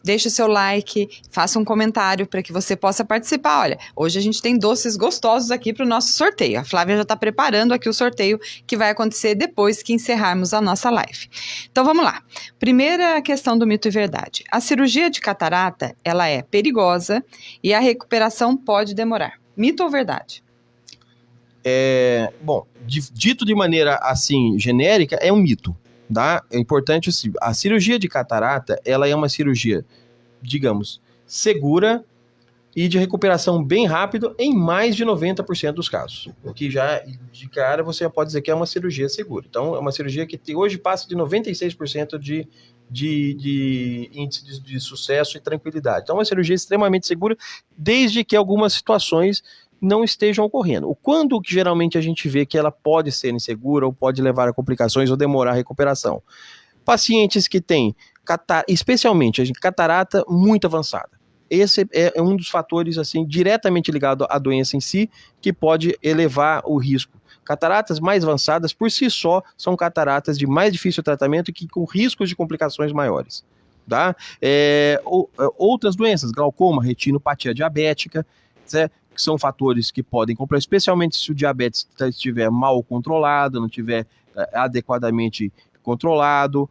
deixa o seu like, faça um comentário para que você possa participar. Olha, hoje a gente tem doces gostosos aqui para o nosso sorteio. A Flávia já está preparando aqui o sorteio que vai acontecer depois que encerrarmos a nossa live. Então vamos lá. Primeira questão do mito e verdade. A cirurgia de catarata, ela é perigosa e a recuperação pode demorar. Mito ou verdade? Bom, dito de maneira assim genérica, é um mito. Tá? É importante assim, a cirurgia de catarata, ela é uma cirurgia, digamos, segura e de recuperação bem rápido em mais de 90% dos casos. O que já, de cara, você pode dizer que é uma cirurgia segura. Então, é uma cirurgia que hoje passa de 96% de índice de sucesso e tranquilidade. Então, é uma cirurgia extremamente segura, desde que algumas situações não estejam ocorrendo. Quando que geralmente a gente vê que ela pode ser insegura ou pode levar a complicações ou demorar a recuperação? Pacientes que têm, especialmente a catarata muito avançada. Esse é um dos fatores assim diretamente ligado à doença em si, que pode elevar o risco. Cataratas mais avançadas, por si só, são cataratas de mais difícil tratamento e que com riscos de complicações maiores. Tá? Outras doenças, glaucoma, retinopatia diabética, certo? Que são fatores que podem complicar, especialmente se o diabetes estiver mal controlado, não estiver adequadamente controlado.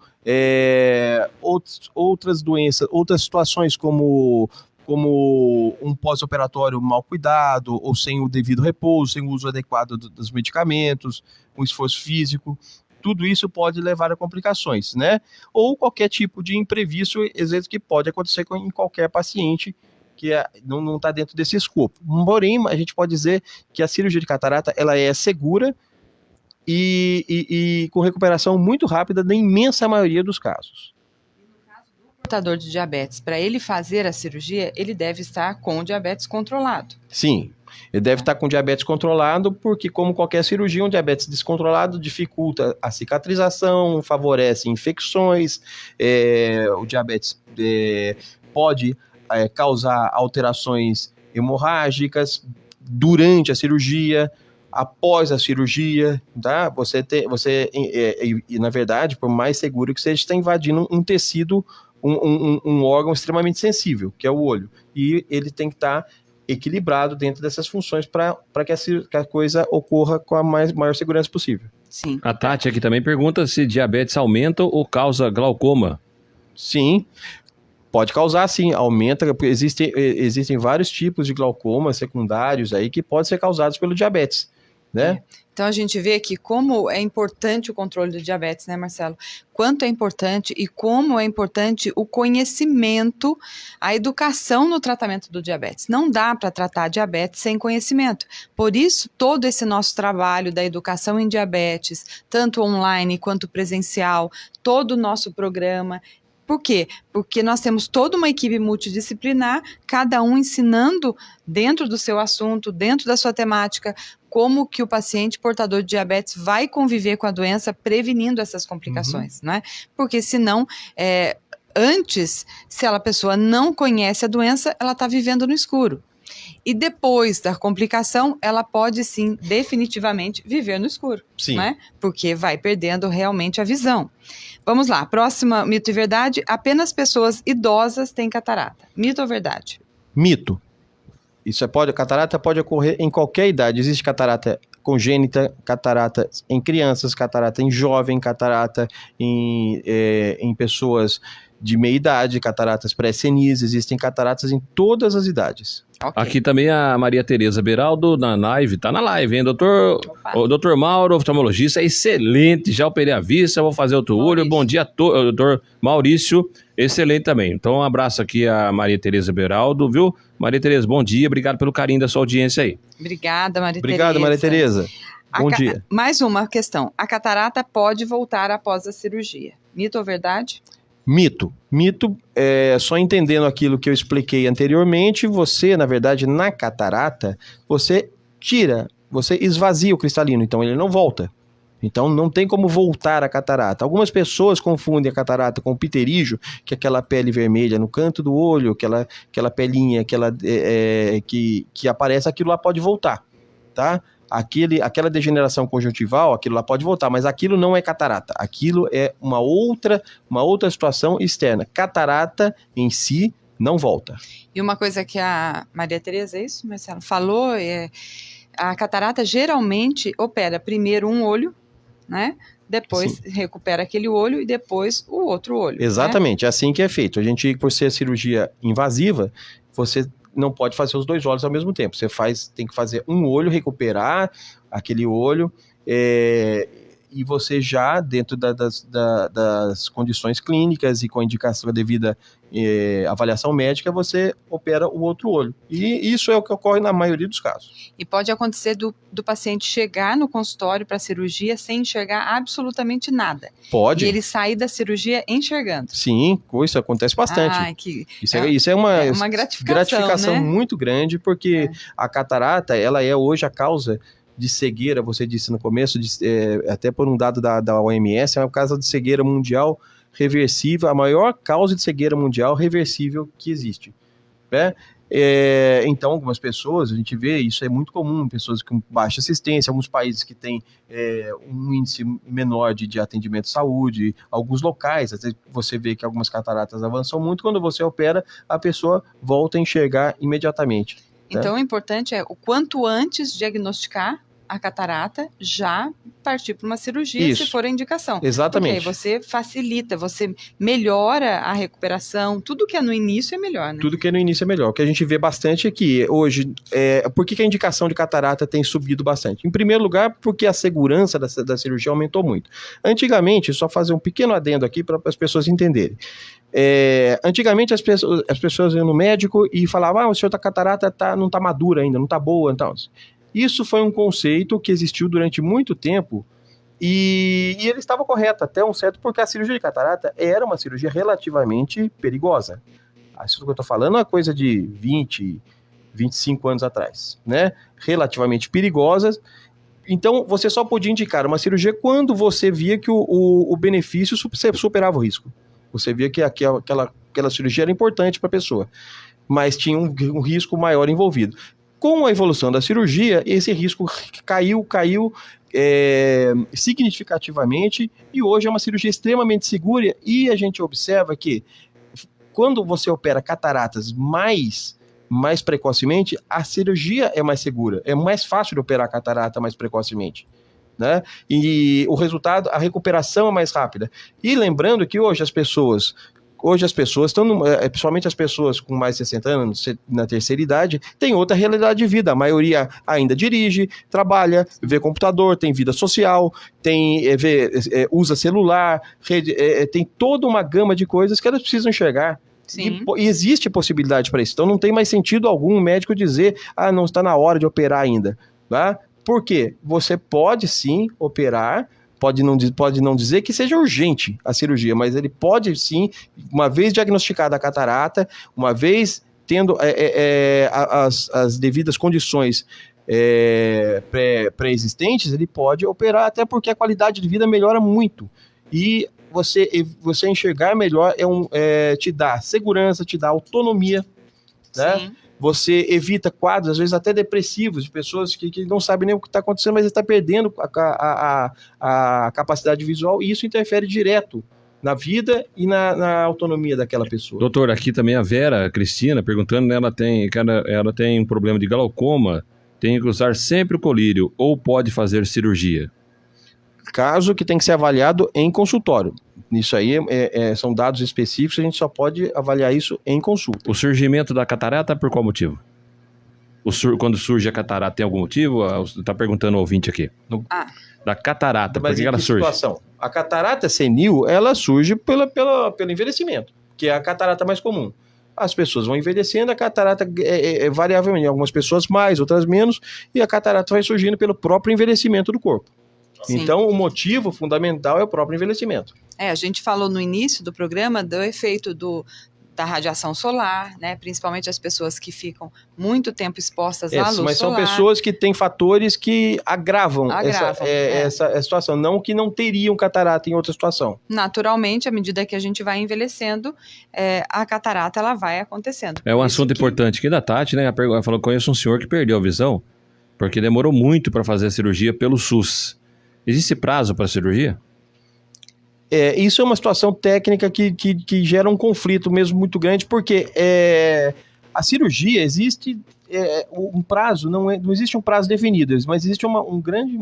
Outras doenças, outras situações como um pós-operatório mal cuidado, ou sem o devido repouso, sem o uso adequado dos medicamentos, um esforço físico, tudo isso pode levar a complicações, né? Ou qualquer tipo de imprevisto, às vezes, que pode acontecer em qualquer paciente, que não está dentro desse escopo. Porém, a gente pode dizer que a cirurgia de catarata ela é segura e com recuperação muito rápida na imensa maioria dos casos. Portador de diabetes, para ele fazer a cirurgia, ele deve estar com o diabetes controlado. Sim, ele deve estar com diabetes controlado, porque como qualquer cirurgia, um diabetes descontrolado dificulta a cicatrização, favorece infecções, o diabetes pode causar alterações hemorrágicas durante a cirurgia, após a cirurgia, tá? E na verdade, por mais seguro que seja, está invadindo um tecido, um órgão extremamente sensível, que é o olho, e ele tem que estar equilibrado dentro dessas funções para que a coisa ocorra com a maior segurança possível. Sim. A Tati aqui também pergunta se diabetes aumenta ou causa glaucoma. Sim. Pode causar, sim, aumenta, porque existem vários tipos de glaucoma secundários aí que podem ser causados pelo diabetes, né? Então a gente vê que como é importante o controle do diabetes, né, Marcelo? Quanto é importante e como é importante o conhecimento, a educação no tratamento do diabetes. Não dá para tratar diabetes sem conhecimento. Por isso, todo esse nosso trabalho da educação em diabetes, tanto online quanto presencial, todo o nosso programa. Por quê? Porque nós temos toda uma equipe multidisciplinar, cada um ensinando dentro do seu assunto, dentro da sua temática, como que o paciente portador de diabetes vai conviver com a doença, prevenindo essas complicações, né? Porque senão, antes, se a pessoa não conhece a doença, ela está vivendo no escuro. E depois da complicação, ela pode sim, definitivamente, viver no escuro. Sim. Né? Porque vai perdendo realmente a visão. Vamos lá, próxima mito e verdade. Apenas pessoas idosas têm catarata. Mito ou verdade? Mito. Catarata pode ocorrer em qualquer idade. Existe catarata congênita, catarata em crianças, catarata em jovem, catarata em pessoas de meia idade, cataratas pré-senis, existem cataratas em todas as idades. Okay. Aqui também a Maria Tereza Beraldo na live, tá na live, hein? O doutor Mauro, oftalmologista, é excelente, já operei a vista, vou fazer outro olho. Bom dia, doutor Maurício, excelente também. Então um abraço aqui a Maria Tereza Beraldo, viu? Maria Tereza, bom dia, obrigado pelo carinho da sua audiência aí. Obrigada, Maria Tereza. Obrigado, Maria Tereza. Bom dia. Mais uma questão, a catarata pode voltar após a cirurgia. Mito ou verdade? Mito. Mito, só entendendo aquilo que eu expliquei anteriormente, você, na verdade, na catarata, você esvazia o cristalino, então ele não volta. Então não tem como voltar a catarata. Algumas pessoas confundem a catarata com o pterígio, que é aquela pele vermelha no canto do olho, aquela pelinha que aparece, aquilo lá pode voltar, tá? Aquela degeneração conjuntival, aquilo lá pode voltar, mas aquilo não é catarata. Aquilo é uma outra situação externa. Catarata em si não volta. E uma coisa que a Maria Tereza, é isso, Marcelo, falou, a catarata geralmente opera primeiro um olho, né? Depois Sim. recupera aquele olho e depois o outro olho. Exatamente, é assim que é feito. A gente, por ser cirurgia invasiva, você não pode fazer os 2 olhos ao mesmo tempo. Você tem que fazer um olho, recuperar aquele olho, e você já, dentro das condições clínicas e com a indicação da devida avaliação médica, você opera o outro olho. E isso é o que ocorre na maioria dos casos. E pode acontecer do paciente chegar no consultório para cirurgia sem enxergar absolutamente nada. Pode. E ele sair da cirurgia enxergando. Sim, isso acontece bastante. Isso é uma gratificação, né? Muito grande, porque a catarata, ela é hoje a causa de cegueira, você disse no começo, até por um dado da OMS, é uma causa de cegueira mundial reversível, a maior causa de cegueira mundial reversível que existe, né? Então, algumas pessoas, a gente vê, isso é muito comum, pessoas com baixa assistência, alguns países que têm um índice menor de atendimento de saúde, alguns locais, até você vê que algumas cataratas avançam muito, quando você opera, a pessoa volta a enxergar imediatamente. Então, o importante é o quanto antes diagnosticar a catarata, já partir para uma cirurgia, Isso. se for a indicação. Exatamente. Porque aí você facilita, você melhora a recuperação, tudo que é no início é melhor, né? Tudo que é no início é melhor. O que a gente vê bastante é que hoje, por que a indicação de catarata tem subido bastante? Em primeiro lugar, porque a segurança da cirurgia aumentou muito. Antigamente, só fazer um pequeno adendo aqui para as pessoas entenderem. Antigamente as pessoas iam no médico e falavam, o senhor da catarata não está madura ainda, não está boa, então. Isso foi um conceito que existiu durante muito tempo e ele estava correto até um certo, porque a cirurgia de catarata era uma cirurgia relativamente perigosa. Isso que eu estou falando é uma coisa de 20, 25 anos atrás, né? Relativamente perigosas. Então, você só podia indicar uma cirurgia quando você via que o benefício superava o risco. Você via que aquela cirurgia era importante para a pessoa, mas tinha um risco maior envolvido. Com a evolução da cirurgia, esse risco caiu significativamente e hoje é uma cirurgia extremamente segura e a gente observa que quando você opera cataratas mais precocemente, a cirurgia é mais segura, é mais fácil de operar a catarata mais precocemente, né? E o resultado, a recuperação é mais rápida. E lembrando que hoje as pessoas estão, principalmente as pessoas com mais de 60 anos, na terceira idade, têm outra realidade de vida. A maioria ainda dirige, trabalha, vê computador, tem vida social, usa celular, tem toda uma gama de coisas que elas precisam enxergar. E existe possibilidade para isso. Então não tem mais sentido algum médico dizer, não está na hora de operar ainda. Tá? Por quê? Você pode sim operar, pode não dizer que seja urgente a cirurgia, mas ele pode sim, uma vez diagnosticada a catarata, uma vez tendo as devidas condições pré-existentes, ele pode operar, até porque a qualidade de vida melhora muito. E você enxergar melhor te dá segurança, te dá autonomia, né? Sim. Você evita quadros, às vezes até depressivos, de pessoas que não sabem nem o que está acontecendo, mas está perdendo a capacidade visual, e isso interfere direto na vida e na autonomia daquela pessoa. Doutor, aqui também a Vera Cristina perguntando, né, ela tem um problema de glaucoma, tem que usar sempre o colírio ou pode fazer cirurgia? Caso que tem que ser avaliado em consultório. Isso aí são dados específicos, a gente só pode avaliar isso em consulta. O surgimento da catarata por qual motivo? Quando surge a catarata tem algum motivo? Está perguntando o ouvinte aqui. Da catarata, por que ela surge? Situação? A catarata senil, ela surge pelo envelhecimento, que é a catarata mais comum. As pessoas vão envelhecendo, a catarata é variavelmente, algumas pessoas mais, outras menos, e a catarata vai surgindo pelo próprio envelhecimento do corpo. Sim. Então, o motivo fundamental é o próprio envelhecimento. A gente falou no início do programa do efeito da radiação solar, né? Principalmente as pessoas que ficam muito tempo expostas à luz solar. Mas são pessoas que têm fatores que agravam essa situação, não que não teriam catarata em outra situação. Naturalmente, à medida que a gente vai envelhecendo, a catarata ela vai acontecendo. É um assunto importante aqui da Tati, né? Ela falou: conheço um senhor que perdeu a visão porque demorou muito para fazer a cirurgia pelo SUS. Existe prazo para a cirurgia? Isso é uma situação técnica que gera um conflito mesmo muito grande, porque a cirurgia existe um prazo, não existe um prazo definido, mas existe um grande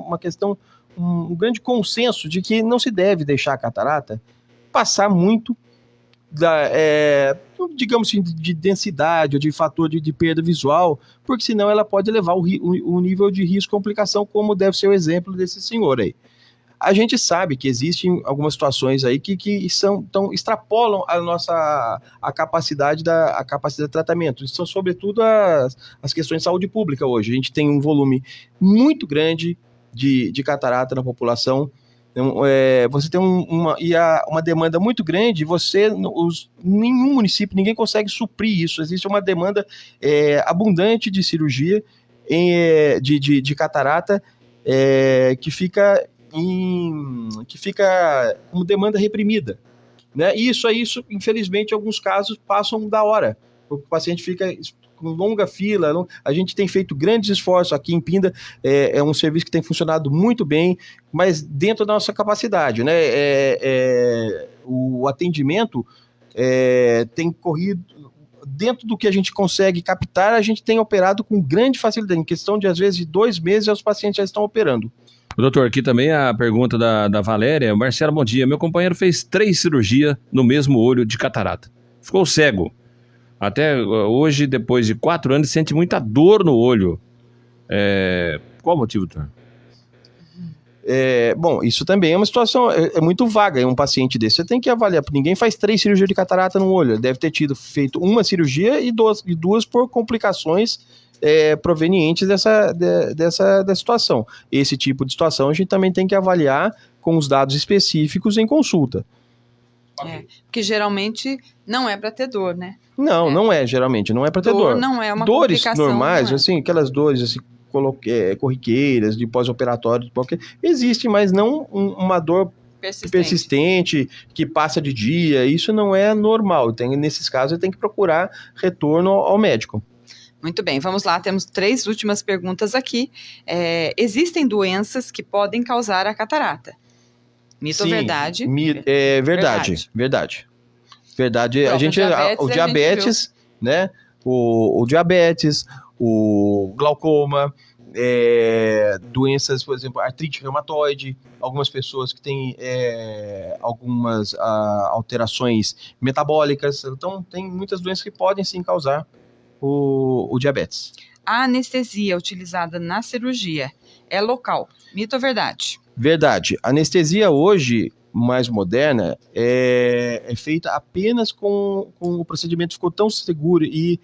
consenso de que não se deve deixar a catarata passar muito digamos assim, de densidade ou de fator de perda visual, porque senão ela pode levar o nível de risco e complicação, como deve ser o exemplo desse senhor aí. A gente sabe que existem algumas situações aí que extrapolam a capacidade de tratamento. São, sobretudo, as questões de saúde pública hoje. A gente tem um volume muito grande de catarata na população. Você tem uma demanda muito grande, nenhum município, ninguém consegue suprir isso. Existe uma demanda abundante de cirurgia de catarata que fica uma demanda reprimida, né? E isso, infelizmente, em alguns casos passam da hora. O paciente fica com longa fila. A gente tem feito grandes esforços aqui em Pinda, é um serviço que tem funcionado muito bem, mas dentro da nossa capacidade, né? O atendimento tem corrido dentro do que a gente consegue captar. A gente tem operado com grande facilidade. Em questão de, às vezes, de 2 meses, os pacientes já estão operando. Doutor, aqui também a pergunta da Valéria. Marcelo, bom dia. Meu companheiro fez 3 cirurgias no mesmo olho de catarata. Ficou cego. Até hoje, depois de 4 anos, sente muita dor no olho. Qual o motivo, doutor? Bom, isso também é uma situação muito vaga. Um paciente desse, você tem que avaliar. Ninguém faz 3 cirurgias de catarata no olho. Ele deve ter feito uma cirurgia e duas por complicações provenientes dessa situação. Esse tipo de situação a gente também tem que avaliar com os dados específicos em consulta. Porque geralmente não é para ter dor, né? Geralmente não é para ter dor. Não é uma dores complicação normais, assim, aquelas dores assim, corriqueiras, de pós-operatório, existe, mas não uma dor persistente que passa de dia. Isso não é normal. Nesses casos, tem que procurar retorno ao médico. Muito bem, vamos lá, temos 3 últimas perguntas aqui. Existem doenças que podem causar a catarata? Mito ou verdade? Verdade. Pronto, O diabetes, né? O diabetes, o glaucoma, doenças, por exemplo, artrite reumatoide, algumas pessoas que têm algumas alterações metabólicas. Então, tem muitas doenças que podem sim causar o diabetes. A anestesia utilizada na cirurgia é local? Mito ou verdade? Verdade. A anestesia hoje, mais moderna, é feita apenas com o procedimento ficou tão seguro e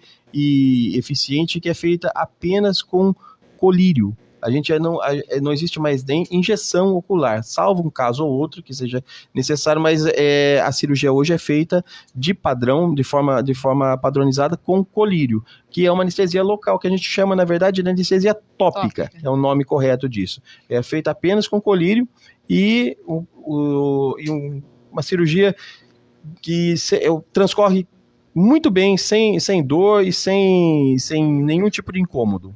eficiente que é feita apenas com colírio. A gente não existe mais nem injeção ocular, salvo um caso ou outro que seja necessário, mas a cirurgia hoje é feita de padrão, de forma padronizada com colírio, que é uma anestesia local, que a gente chama, na verdade, de anestesia tópica. É o nome correto disso. É feita apenas com colírio e uma cirurgia que transcorre muito bem, sem dor e sem nenhum tipo de incômodo.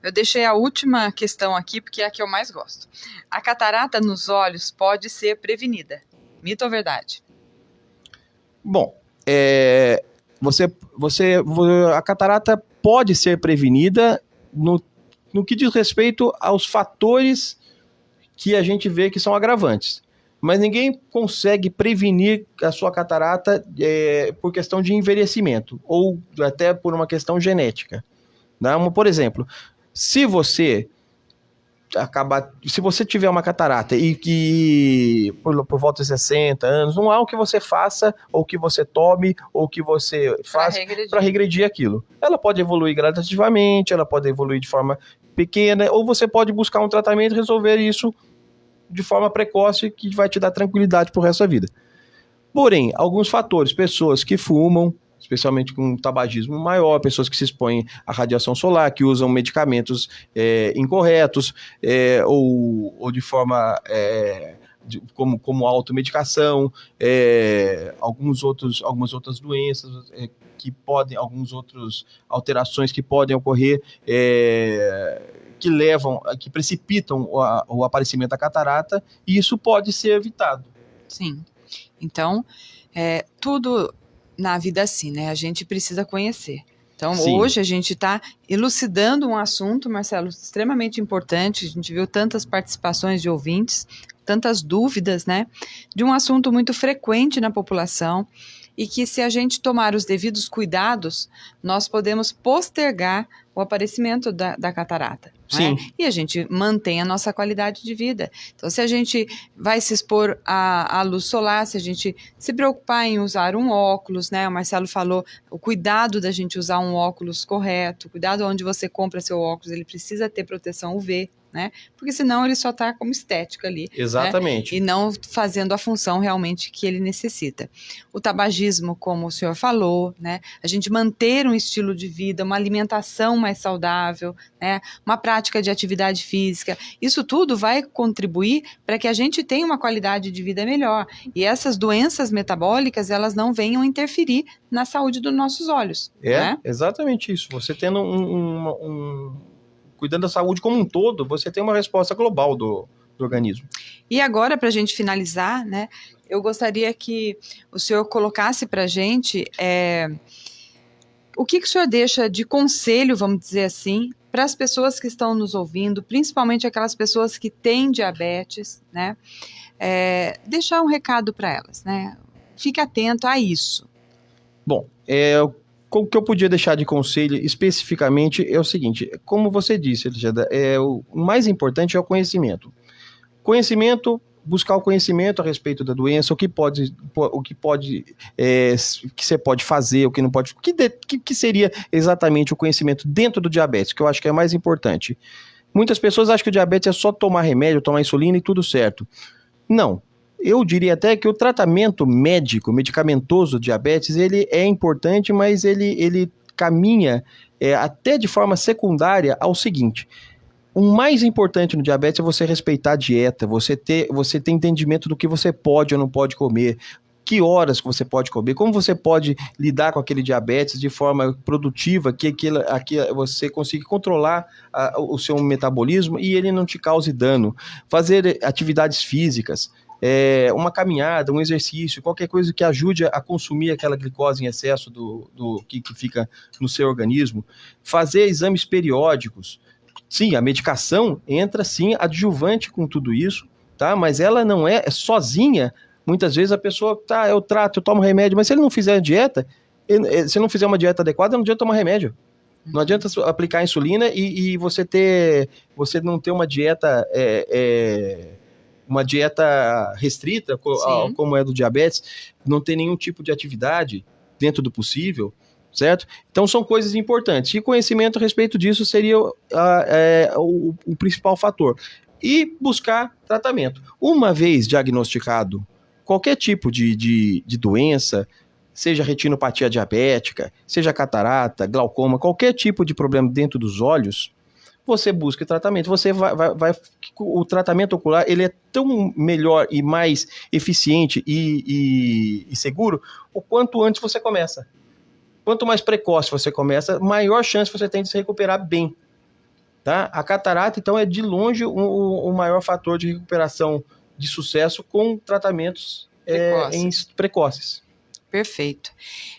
Eu deixei a última questão aqui, porque é a que eu mais gosto. A catarata nos olhos pode ser prevenida. Mito ou verdade? Bom, a catarata pode ser prevenida no que diz respeito aos fatores que a gente vê que são agravantes. Mas ninguém consegue prevenir a sua catarata por questão de envelhecimento ou até por uma questão genética. Por exemplo, se você tiver uma catarata e que por volta de 60 anos, não há o que você faça, ou que você tome, ou que você faça para regredir aquilo. Ela pode evoluir gradativamente, ela pode evoluir de forma pequena, ou você pode buscar um tratamento e resolver isso de forma precoce, que vai te dar tranquilidade pro resto da vida. Porém, alguns fatores, pessoas que fumam, especialmente com tabagismo maior, pessoas que se expõem à radiação solar, que usam medicamentos incorretos, ou de forma como automedicação, algumas outras doenças que podem, algumas outras alterações que podem ocorrer, que precipitam o aparecimento da catarata, e isso pode ser evitado. Sim. Então, tudo na vida assim, né? A gente precisa conhecer. Então, Sim. Hoje a gente está elucidando um assunto, Marcelo, extremamente importante. A gente viu tantas participações de ouvintes, tantas dúvidas, né? De um assunto muito frequente na população e que, se a gente tomar os devidos cuidados, nós podemos postergar o aparecimento da catarata. Sim. Né? E a gente mantém a nossa qualidade de vida. Então, se a gente vai se expor à luz solar, se a gente se preocupar em usar um óculos, né? O Marcelo falou, o cuidado da gente usar um óculos correto, cuidado onde você compra seu óculos, ele precisa ter proteção UV, né? Porque senão ele só está como estética ali. Exatamente. Né? E não fazendo a função realmente que ele necessita. O tabagismo, como o senhor falou, né? A gente manter um estilo de vida, uma alimentação mais saudável, né? Uma prática de atividade física, isso tudo vai contribuir para que a gente tenha uma qualidade de vida melhor. E essas doenças metabólicas, elas não venham interferir na saúde dos nossos olhos. Né? Exatamente isso. Você tendo cuidando da saúde como um todo, você tem uma resposta global do organismo. E agora, para a gente finalizar, né, eu gostaria que o senhor colocasse para a gente o que o senhor deixa de conselho, vamos dizer assim, para as pessoas que estão nos ouvindo, principalmente aquelas pessoas que têm diabetes, né, deixar um recado para elas, né? Fique atento a isso. Bom, o que eu podia deixar de conselho especificamente é o seguinte: como você disse, Eligeda, o mais importante é o conhecimento. Buscar o conhecimento a respeito da doença, o que você pode fazer, o que não pode, que seria exatamente o conhecimento dentro do diabetes, que eu acho que é mais importante. Muitas pessoas acham que o diabetes é só tomar remédio, tomar insulina e tudo certo. Não. Eu diria até que o tratamento medicamentoso do diabetes, ele é importante, mas ele caminha até de forma secundária ao seguinte: o mais importante no diabetes é você respeitar a dieta, você ter entendimento do que você pode ou não pode comer, que horas que você pode comer, como você pode lidar com aquele diabetes de forma produtiva, que você consiga controlar o seu metabolismo e ele não te cause dano. Fazer atividades físicas, uma caminhada, um exercício, qualquer coisa que ajude a consumir aquela glicose em excesso do que fica no seu organismo. Fazer exames periódicos. Sim, a medicação entra sim adjuvante com tudo isso, tá? Mas ela não é sozinha. Muitas vezes a pessoa, eu tomo remédio, mas se ele não fizer dieta, se não fizer uma dieta adequada, não adianta tomar remédio. Não adianta aplicar insulina e você não ter uma dieta restrita, como é do diabetes, não ter nenhum tipo de atividade dentro do possível, certo? Então são coisas importantes. E conhecimento a respeito disso seria o principal fator. E buscar tratamento. Uma vez diagnosticado qualquer tipo de doença, seja retinopatia diabética, seja catarata, glaucoma, qualquer tipo de problema dentro dos olhos, você busca tratamento. O tratamento ocular, ele é tão melhor e mais eficiente e seguro o quanto antes você começa. Quanto mais precoce você começa, maior chance você tem de se recuperar bem. Tá? A catarata, então, é de longe o maior fator de recuperação de sucesso com tratamentos precoces. Perfeito.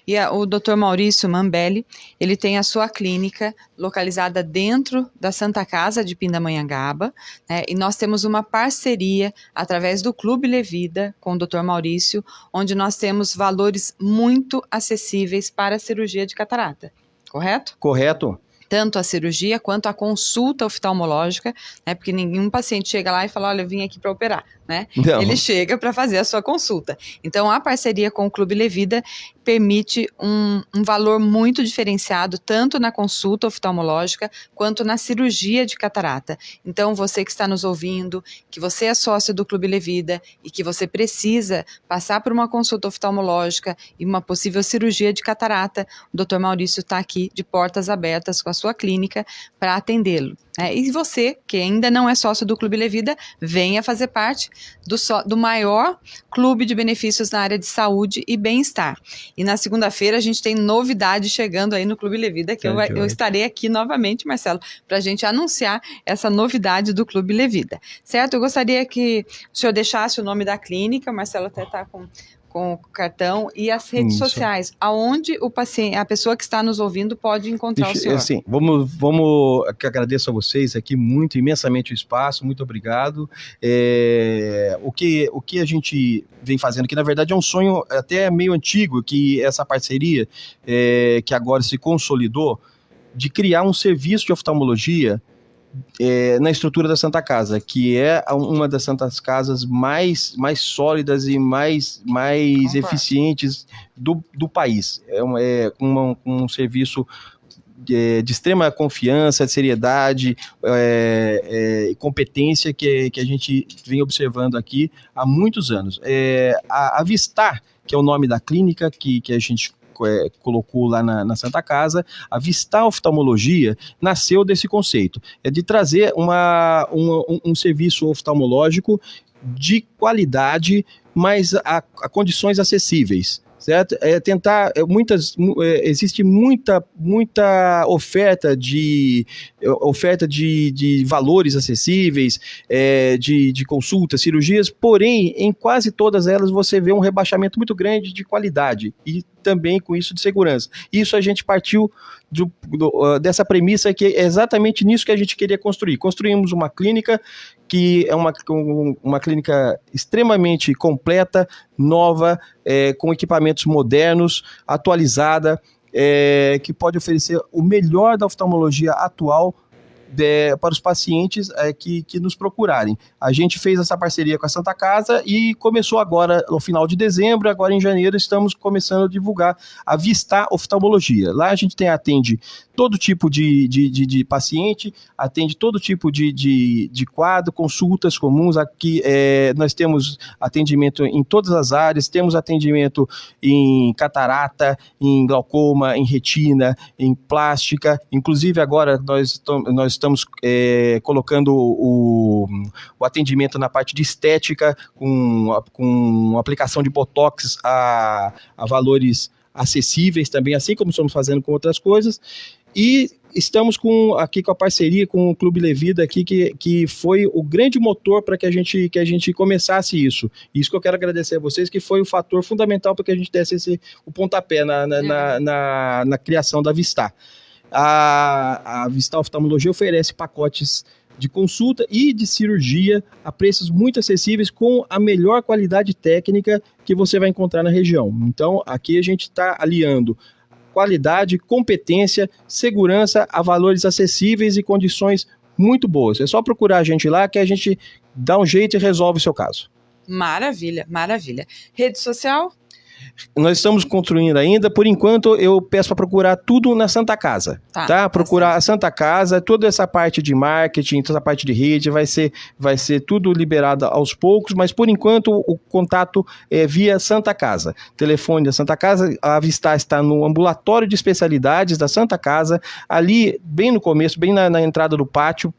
E o Dr. Maurício Mambelli, ele tem a sua clínica localizada dentro da Santa Casa de Pindamonhangaba, né? E nós temos uma parceria através do Clube Levida com o Dr. Maurício, onde nós temos valores muito acessíveis para a cirurgia de catarata, correto? Correto. Tanto a cirurgia quanto a consulta oftalmológica, né? Porque nenhum paciente chega lá e fala, olha, eu vim aqui para operar, né? Não. Ele chega para fazer a sua consulta. Então, a parceria com o Clube Levida permite um valor muito diferenciado, tanto na consulta oftalmológica, quanto na cirurgia de catarata. Então, você que está nos ouvindo, que você é sócio do Clube Levida e que você precisa passar por uma consulta oftalmológica e uma possível cirurgia de catarata, o Dr. Maurício está aqui de portas abertas com a sua clínica para atendê-lo. E você, que ainda não é sócio do Clube Levida, venha fazer parte do maior clube de benefícios na área de saúde e bem-estar. E na segunda-feira a gente tem novidade chegando aí no Clube Levida, que eu estarei aqui novamente, Marcelo, para a gente anunciar essa novidade do Clube Levida. Certo? Eu gostaria que o senhor deixasse o nome da clínica, o Marcelo até está com o cartão, e as redes sociais, aonde o paciente, a pessoa que está nos ouvindo pode encontrar o senhor. Assim, vamos que agradeço a vocês aqui muito, imensamente o espaço, muito obrigado. O que a gente vem fazendo aqui, na verdade, é um sonho até meio antigo, que essa parceria, que agora se consolidou, de criar um serviço de oftalmologia na estrutura da Santa Casa, que é uma das Santas Casas mais sólidas e mais eficientes do país. Um serviço de extrema confiança, de seriedade e competência que a gente vem observando aqui há muitos anos. A Vistar, que é o nome da clínica que a gente colocou lá na Santa Casa, a Vistar Oftalmologia nasceu desse conceito, de trazer um serviço oftalmológico de qualidade, mas a condições acessíveis. Certo? Existe muita oferta de valores acessíveis, de consultas, cirurgias, porém, em quase todas elas você vê um rebaixamento muito grande de qualidade e também com isso de segurança. Isso a gente partiu dessa premissa, que é exatamente nisso que a gente queria construir. Construímos uma clínica que é uma clínica extremamente completa, nova, com equipamentos modernos, atualizada, que pode oferecer o melhor da oftalmologia atual para os pacientes que nos procurarem. A gente fez essa parceria com a Santa Casa e começou agora, no final de dezembro, agora em janeiro, estamos começando a divulgar a Vistar Oftalmologia. Lá a gente atende todo tipo de paciente, atende todo tipo de quadro, consultas comuns. Aqui nós temos atendimento em todas as áreas, temos atendimento em catarata, em glaucoma, em retina, em plástica. Inclusive agora nós estamos colocando o atendimento na parte de estética, com aplicação de botox a valores acessíveis também, assim como estamos fazendo com outras coisas. E estamos aqui com a parceria com o Clube Levida aqui, que foi o grande motor para que a gente começasse isso. Isso que eu quero agradecer a vocês, que foi o fator fundamental para que a gente desse o pontapé na criação da Vistar. A Vistar Oftalmologia oferece pacotes de consulta e de cirurgia a preços muito acessíveis, com a melhor qualidade técnica que você vai encontrar na região. Então, aqui a gente está aliando qualidade, competência, segurança a valores acessíveis e condições muito boas. É só procurar a gente lá que a gente dá um jeito e resolve o seu caso. Maravilha, maravilha. Rede social? Nós estamos construindo ainda. Por enquanto, eu peço para procurar tudo na Santa Casa. Tá? Procurar a Santa Casa, toda essa parte de marketing, toda essa parte de rede, vai ser tudo liberado aos poucos, mas por enquanto o contato é via Santa Casa. Telefone da Santa Casa, a Vistar está no ambulatório de especialidades da Santa Casa, ali bem no começo, bem na entrada do pátio,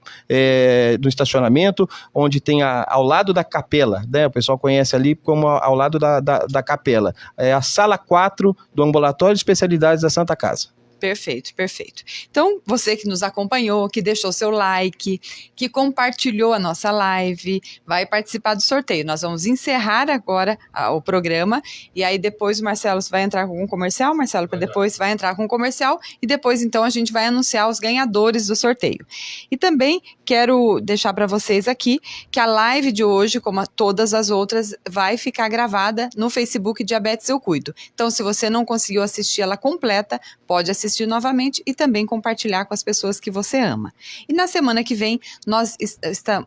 do estacionamento, onde tem ao lado da capela, né? O pessoal conhece ali como ao lado da capela. É a sala 4 do ambulatório de especialidades da Santa Casa. Perfeito, perfeito. Então, você que nos acompanhou, que deixou seu like, que compartilhou a nossa live, vai participar do sorteio. Nós vamos encerrar agora o programa e aí depois o Marcelo vai entrar com um comercial, Marcelo, para depois vai entrar com um comercial e depois então a gente vai anunciar os ganhadores do sorteio. E também quero deixar para vocês aqui que a live de hoje, como todas as outras, vai ficar gravada no Facebook Diabetes Eu Cuido. Então, se você não conseguiu assistir ela completa, pode assistir assistir novamente e também compartilhar com as pessoas que você ama. E na semana que vem, nós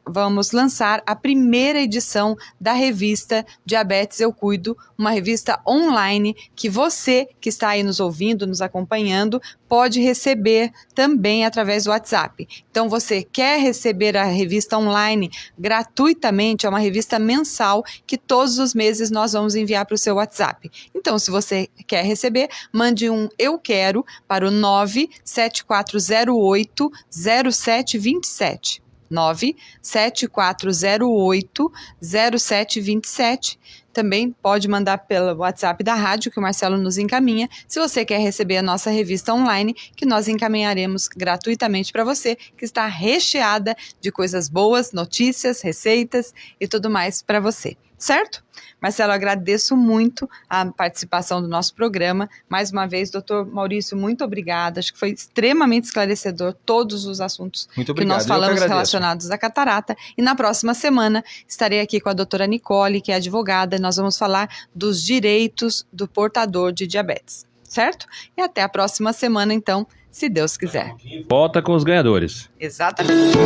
vamos lançar a primeira edição da revista Diabetes Eu Cuido, uma revista online que você que está aí nos ouvindo, nos acompanhando, pode receber também através do WhatsApp. Então, você quer receber a revista online gratuitamente, é uma revista mensal que todos os meses nós vamos enviar para o seu WhatsApp. Então, se você quer receber, mande um Eu Quero para o 97408-0727. 97408-0727. Também pode mandar pelo WhatsApp da rádio, que o Marcelo nos encaminha, se você quer receber a nossa revista online, que nós encaminharemos gratuitamente para você, que está recheada de coisas boas, notícias, receitas e tudo mais para você. Certo? Marcelo, agradeço muito a participação do nosso programa. Mais uma vez, doutor Maurício, muito obrigada. Acho que foi extremamente esclarecedor todos os assuntos que nós falamos relacionados à catarata. E na próxima semana estarei aqui com a doutora Nicole, que é advogada, e nós vamos falar dos direitos do portador de diabetes. Certo? E até a próxima semana, então, se Deus quiser. Volta com os ganhadores. Exatamente.